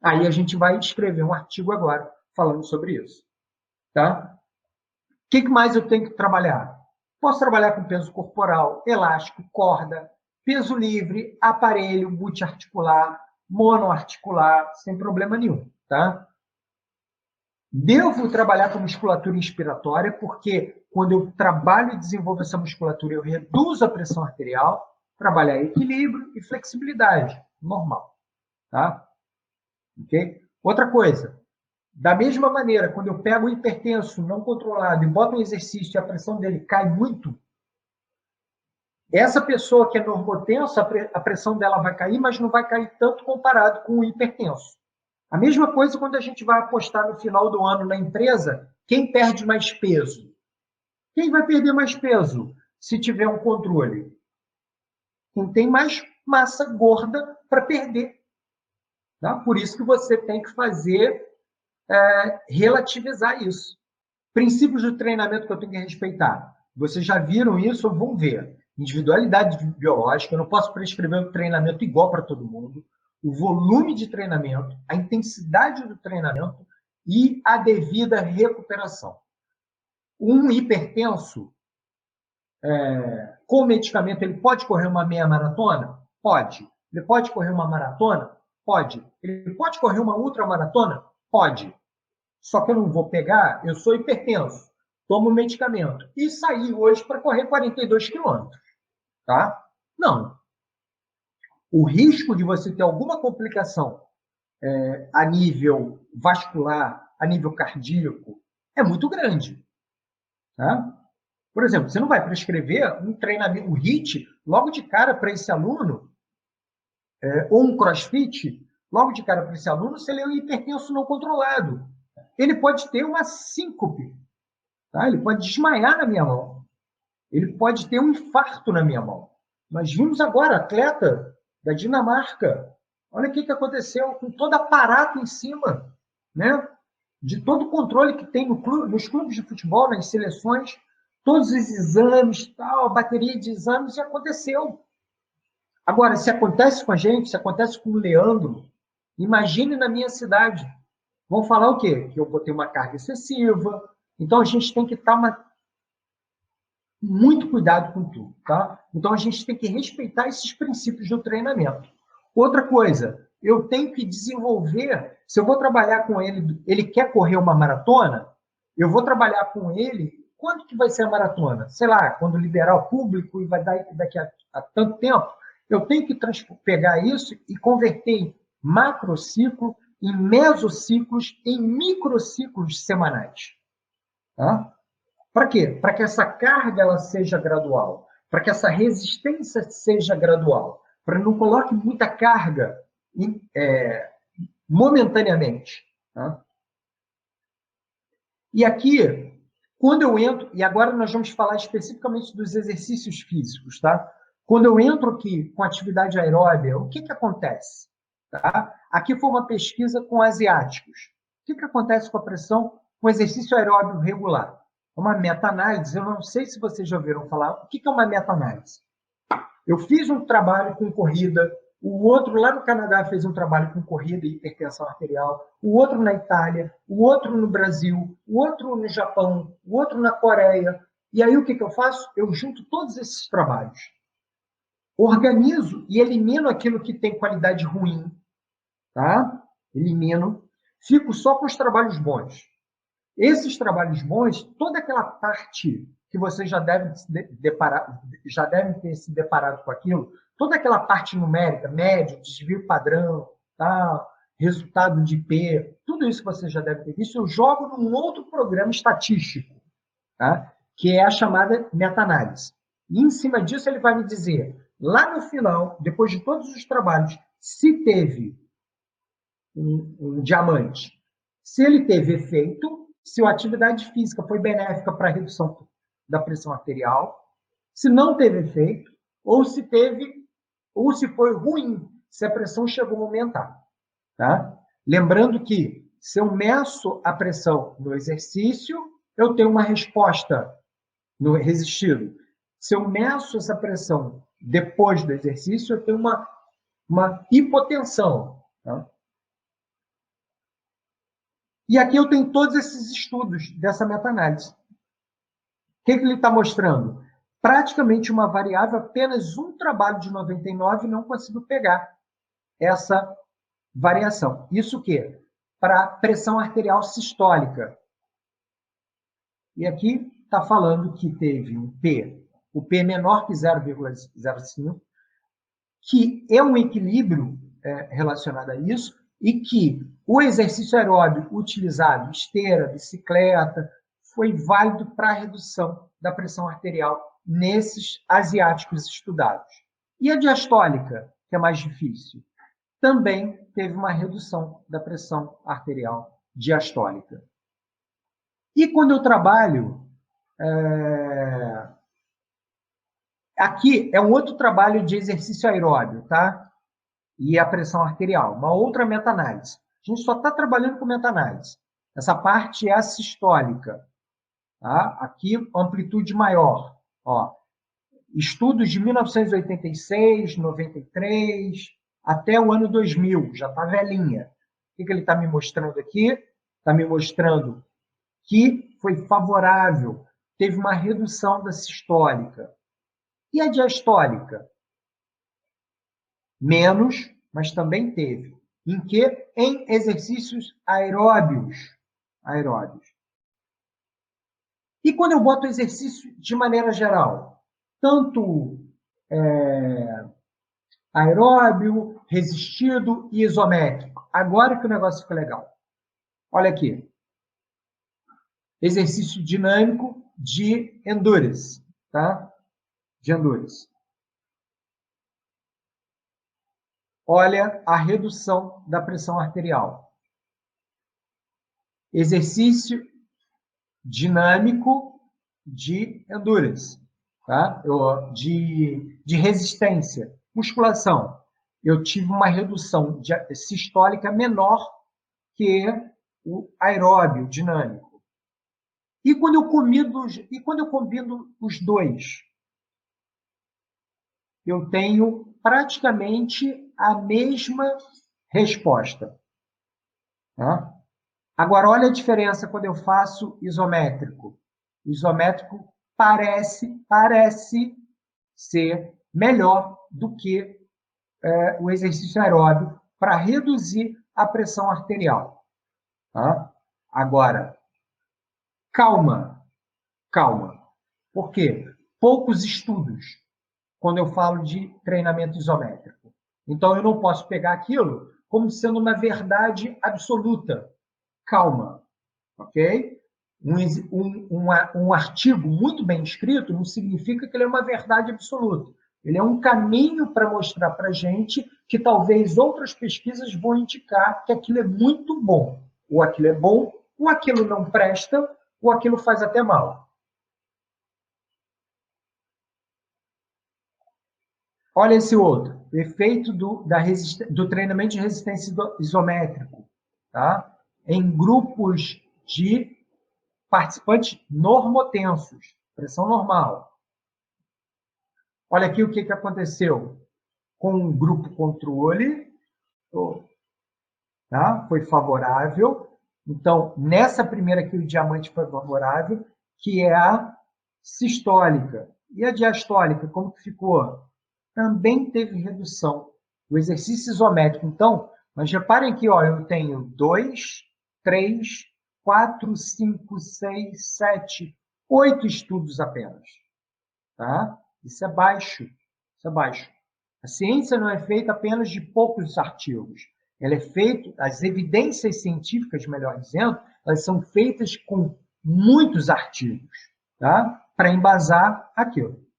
Aí a gente vai escrever um artigo agora falando sobre isso. Tá? O que mais eu tenho que trabalhar? Posso trabalhar com peso corporal, elástico, corda, peso livre, aparelho multiarticular, monoarticular, sem problema nenhum, tá? Devo trabalhar com musculatura inspiratória, porque quando eu trabalho e desenvolvo essa musculatura, eu reduzo a pressão arterial, trabalhar equilíbrio e flexibilidade, normal, tá? Ok? Outra coisa, da mesma maneira, quando eu pego o hipertenso não controlado e boto um exercício e a pressão dele cai muito, essa pessoa que é normotensa, a pressão dela vai cair, mas não vai cair tanto comparado com o hipertenso. A mesma coisa quando a gente vai apostar no final do ano na empresa, quem perde mais peso? Quem vai perder mais peso se tiver um controle? Quem tem mais massa gorda para perder. Tá? Por isso que você tem que fazer, relativizar isso. Princípios do treinamento que eu tenho que respeitar. Vocês já viram isso ou vão ver? Individualidade biológica, eu não posso prescrever um treinamento igual para todo mundo. O volume de treinamento, a intensidade do treinamento e a devida recuperação. Um hipertenso, com medicamento, ele pode correr uma meia maratona? Pode. Ele pode correr uma maratona? Pode. Ele pode correr uma ultramaratona? Pode. Só que eu não vou pegar, eu sou hipertenso, tomo medicamento e sair hoje para correr 42 quilômetros. Tá? Não. O risco de você ter alguma complicação a nível vascular, a nível cardíaco, é muito grande. Tá? Por exemplo, você não vai prescrever um treinamento, um HIIT, logo de cara para esse aluno, ou um crossfit, logo de cara para esse aluno, se ele é um hipertenso não controlado. Ele pode ter uma síncope, tá? Ele pode desmaiar na minha mão. Ele pode ter um infarto na minha mão. Nós vimos agora atleta da Dinamarca. Olha o que aconteceu com todo aparato em cima, né? De todo o controle que tem nos clubes de futebol, nas seleções, todos os exames, tal, a bateria de exames, e aconteceu. Agora, se acontece com a gente, se acontece com o Leandro, imagine na minha cidade. Vão falar o quê? Que eu vou ter uma carga excessiva. Então, a gente tem que estar muito cuidado com tudo, tá? Então, a gente tem que respeitar esses princípios do treinamento. Outra coisa, eu tenho que desenvolver, se eu vou trabalhar com ele, ele quer correr uma maratona, eu vou trabalhar com ele, quando que vai ser a maratona? Sei lá, quando liberar o público e vai dar daqui a tanto tempo, eu tenho que pegar isso e converter em macrociclo, em mesociclos, em microciclos semanais. Tá? Para quê? Para que essa carga ela seja gradual, para que essa resistência seja gradual, para não coloque muita carga momentaneamente. Tá? E aqui, quando eu entro, e agora nós vamos falar especificamente dos exercícios físicos, tá? Quando eu entro aqui com atividade aeróbia, o que acontece? Tá? Aqui foi uma pesquisa com asiáticos. O que acontece com a pressão com exercício aeróbio regular? Uma meta-análise, eu não sei se vocês já ouviram falar. O que é uma meta-análise? Eu fiz um trabalho com corrida, o outro lá no Canadá fez um trabalho com corrida e hipertensão arterial, o outro na Itália, o outro no Brasil, o outro no Japão, o outro na Coreia. E aí o que eu faço? Eu junto todos esses trabalhos. Organizo e elimino aquilo que tem qualidade ruim, tá? Elimino. Fico só com os trabalhos bons. Esses trabalhos bons, toda aquela parte que vocês já devem ter se deparado com aquilo, toda aquela parte numérica, médio, desvio padrão, tá? Resultado de P, tudo isso que vocês já devem ter visto, eu jogo num outro programa estatístico, tá? Que é a chamada meta-análise. E em cima disso ele vai me dizer, lá no final, depois de todos os trabalhos, se teve um diamante, se ele teve efeito, se a atividade física foi benéfica para a redução da pressão arterial, se não teve efeito, ou se foi ruim, se a pressão chegou a aumentar. Tá? Lembrando que, se eu meço a pressão no exercício, eu tenho uma resposta no resistido. Se eu meço essa pressão depois do exercício, eu tenho uma hipotensão. Tá? E aqui eu tenho todos esses estudos dessa meta-análise. O que ele está mostrando? Praticamente uma variável, apenas um trabalho de 99 não conseguiu pegar essa variação. Isso o quê? Para pressão arterial sistólica. E aqui está falando que teve um P, o P menor que 0,05, que é um equilíbrio relacionado a isso, e que o exercício aeróbio utilizado, esteira, bicicleta, foi válido para a redução da pressão arterial nesses asiáticos estudados. E a diastólica, que é mais difícil, também teve uma redução da pressão arterial diastólica. E quando eu trabalho... Aqui é um outro trabalho de exercício aeróbio, tá? E a pressão arterial, uma outra meta-análise. A gente só está trabalhando com meta-análise. Essa parte é a sistólica. Tá? Aqui, amplitude maior. Ó, estudos de 1986, 93, até o ano 2000, já está velhinha. O que ele está me mostrando aqui? Está me mostrando que foi favorável, teve uma redução da sistólica. E a diastólica? Menos, mas também teve. Em que? Em exercícios aeróbios. E quando eu boto exercício de maneira geral? Tanto aeróbio, resistido e isométrico. Agora que o negócio fica legal. Olha aqui. Exercício dinâmico de endurance. Tá? De endurance. Olha a redução da pressão arterial. Exercício dinâmico de endurance, tá? De resistência. Musculação. Eu tive uma redução sistólica menor que o aeróbio dinâmico. E quando eu combino os dois? Eu tenho praticamente a mesma resposta. Tá? Agora, olha a diferença quando eu faço isométrico. O isométrico parece ser melhor do que o exercício aeróbio para reduzir a pressão arterial. Tá? Agora, calma. Por quê? Poucos estudos quando eu falo de treinamento isométrico. Então, eu não posso pegar aquilo como sendo uma verdade absoluta. Calma, ok? Um artigo muito bem escrito não significa que ele é uma verdade absoluta. Ele é um caminho para mostrar para a gente que talvez outras pesquisas vão indicar que aquilo é muito bom. Ou aquilo é bom, ou aquilo não presta, ou aquilo faz até mal. Olha esse outro, o efeito do treinamento de resistência isométrico, tá? Em grupos de participantes normotensos, pressão normal. Olha aqui o que aconteceu com o grupo controle, tá? Foi favorável. Então, nessa primeira aqui, o diamante foi favorável, que é a sistólica. E a diastólica, como que ficou? Também teve redução. O exercício isométrico, então, mas reparem que ó, eu tenho 2, 3, 4, 5, 6, 7, 8 estudos apenas. Tá? Isso é baixo. A ciência não é feita apenas de poucos artigos. Ela é feita, as evidências científicas, melhor dizendo, elas são feitas com muitos artigos, tá? Para embasar aquilo.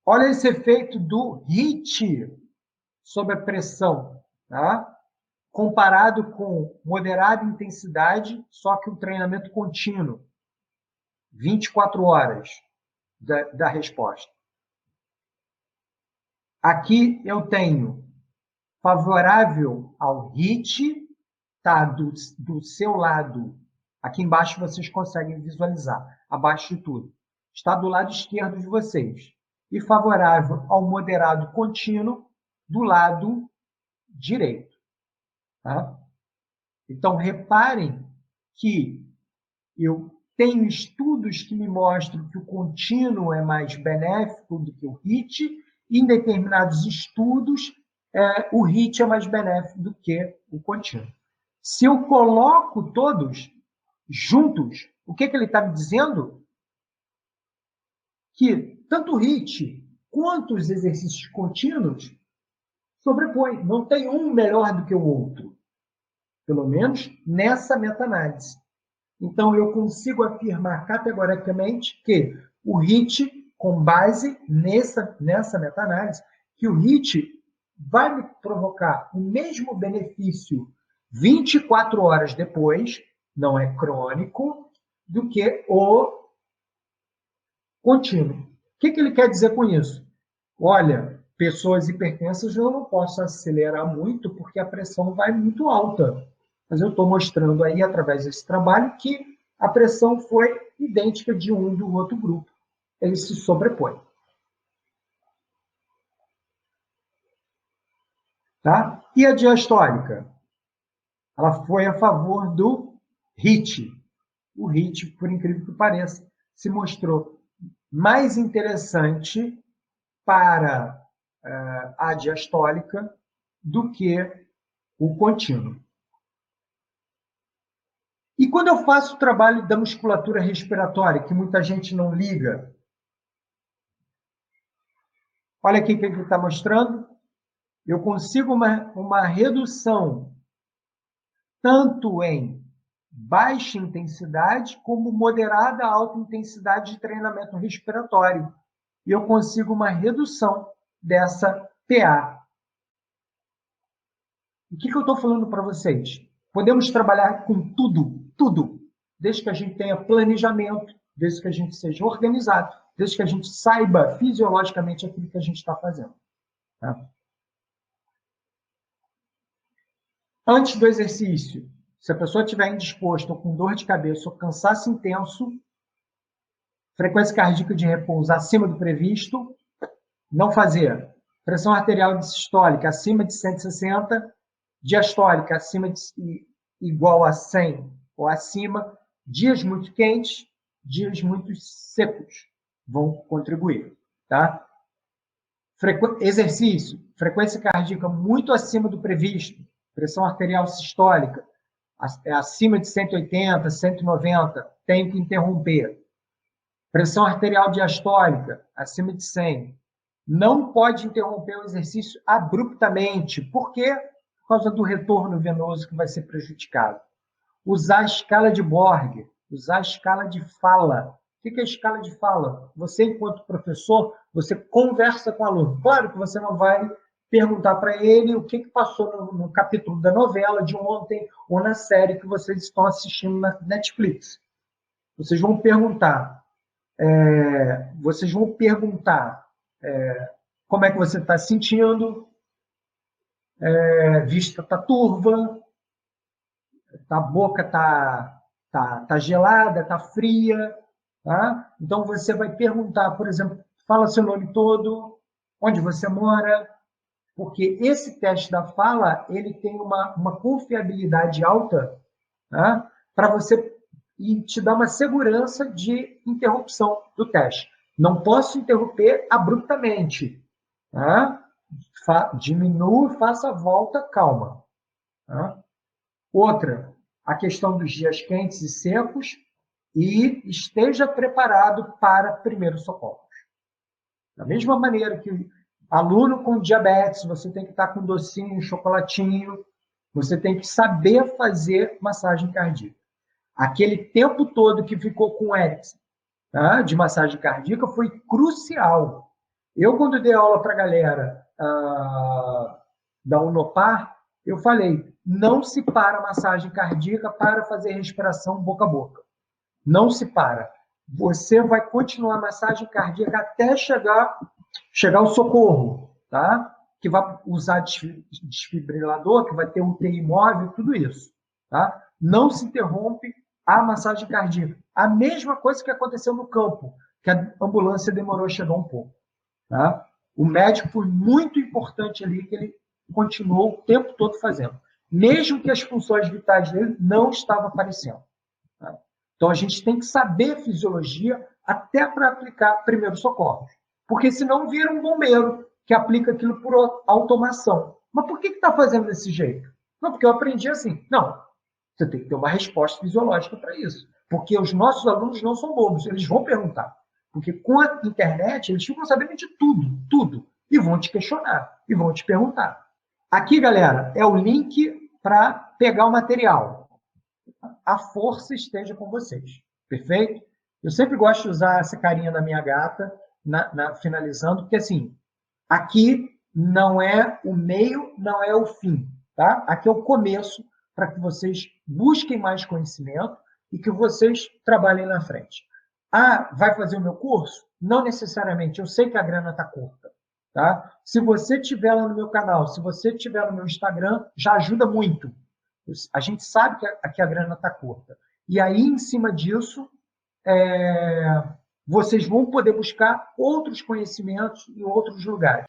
Olha esse efeito do HIIT sob a pressão, tá? Comparado com moderada intensidade, só que um treinamento contínuo, 24 horas da resposta. Aqui eu tenho favorável ao HIIT, tá do seu lado. Aqui embaixo vocês conseguem visualizar, abaixo de tudo. Está do lado esquerdo de vocês. E favorável ao moderado contínuo do lado direito. Tá? Então, reparem que eu tenho estudos que me mostram que o contínuo é mais benéfico do que o HIIT, e em determinados estudos o HIIT é mais benéfico do que o contínuo. Se eu coloco todos juntos, o que ele está me dizendo? Que tanto o HIIT quanto os exercícios contínuos sobrepõem. Não tem um melhor do que o outro. Pelo menos nessa meta-análise. Então, eu consigo afirmar categoricamente que o HIIT, com base nessa meta-análise, que o HIIT vai me provocar o mesmo benefício 24 horas depois, não é crônico, do que o contínuo. O que ele quer dizer com isso? Olha, pessoas hipertensas eu não posso acelerar muito porque a pressão vai muito alta. Mas eu estou mostrando aí, através desse trabalho, que a pressão foi idêntica de um do outro grupo. Eles se sobrepõem. Tá? E a diastólica? Ela foi a favor do HIIT. O HIIT, por incrível que pareça, se mostrou mais interessante para a diastólica do que o contínuo. E quando eu faço o trabalho da musculatura respiratória, que muita gente não liga, olha aqui o que ele está mostrando. Eu consigo uma redução tanto em baixa intensidade como moderada a alta intensidade de treinamento respiratório. E eu consigo uma redução dessa PA. O que eu estou falando para vocês? Podemos trabalhar com tudo, desde que a gente tenha planejamento, desde que a gente seja organizado, desde que a gente saiba fisiologicamente aquilo que a gente está fazendo. Tá? Antes do exercício, se a pessoa estiver indisposta ou com dor de cabeça ou cansaço intenso, frequência cardíaca de repouso acima do previsto, não fazer. Pressão arterial sistólica acima de 160, diastólica acima de igual a 100 ou acima, dias muito quentes, dias muito secos vão contribuir. Tá? Exercício, frequência cardíaca muito acima do previsto, pressão arterial sistólica acima de 180, 190, tem que interromper. Pressão arterial diastólica acima de 100. Não pode interromper o exercício abruptamente. Por quê? Por causa do retorno venoso que vai ser prejudicado. Usar a escala de Borg, usar a escala de fala. O que é a escala de fala? Você, enquanto professor, você conversa com o aluno. Claro que você não vai perguntar para ele o que passou no capítulo da novela de ontem ou na série que vocês estão assistindo na Netflix. Vocês vão perguntar como é que você está se sentindo, vista está turva, a boca tá gelada, está fria. Tá? Então, você vai perguntar, por exemplo, fala seu nome todo, onde você mora, porque esse teste da fala ele tem uma confiabilidade alta, tá? Para você e te dar uma segurança de interrupção do teste. Não posso interromper abruptamente. Tá? Diminua, faça a volta, calma. Tá? Outra, a questão dos dias quentes e secos e esteja preparado para primeiros socorros. Da mesma maneira que aluno com diabetes, você tem que estar com docinho, chocolatinho, você tem que saber fazer massagem cardíaca. Aquele tempo todo que ficou com o Erickson, tá, de massagem cardíaca foi crucial. Eu, quando dei aula para a galera da Unopar, eu falei, não se para a massagem cardíaca para fazer respiração boca a boca. Não se para. Você vai continuar a massagem cardíaca até chegar ao socorro, tá? Que vai usar desfibrilador, que vai ter UTI móvel, tudo isso. Tá? Não se interrompe a massagem cardíaca. A mesma coisa que aconteceu no campo, que a ambulância demorou a chegar um pouco. Tá? O médico foi muito importante ali, que ele continuou o tempo todo fazendo. Mesmo que as funções vitais dele não estavam aparecendo. Tá? Então, a gente tem que saber fisiologia até para aplicar primeiros socorros. Porque senão vira um bombeiro que aplica aquilo por automação. Mas por que está fazendo desse jeito? Não, porque eu aprendi assim. Não, você tem que ter uma resposta fisiológica para isso. Porque os nossos alunos não são bobos, eles vão perguntar. Porque com a internet, eles ficam sabendo de tudo, tudo. E vão te questionar, e vão te perguntar. Aqui, galera, é o link para pegar o material. A força esteja com vocês. Perfeito? Eu sempre gosto de usar essa carinha da minha gata finalizando, porque assim, aqui não é o meio, não é o fim. Tá? Aqui é o começo para que vocês busquem mais conhecimento e que vocês trabalhem na frente. Ah, vai fazer o meu curso? Não necessariamente. Eu sei que a grana está curta. Tá? Se você estiver lá no meu canal, se você estiver no meu Instagram, já ajuda muito. A gente sabe que a grana está curta. E aí, em cima disso, vocês vão poder buscar outros conhecimentos em outros lugares.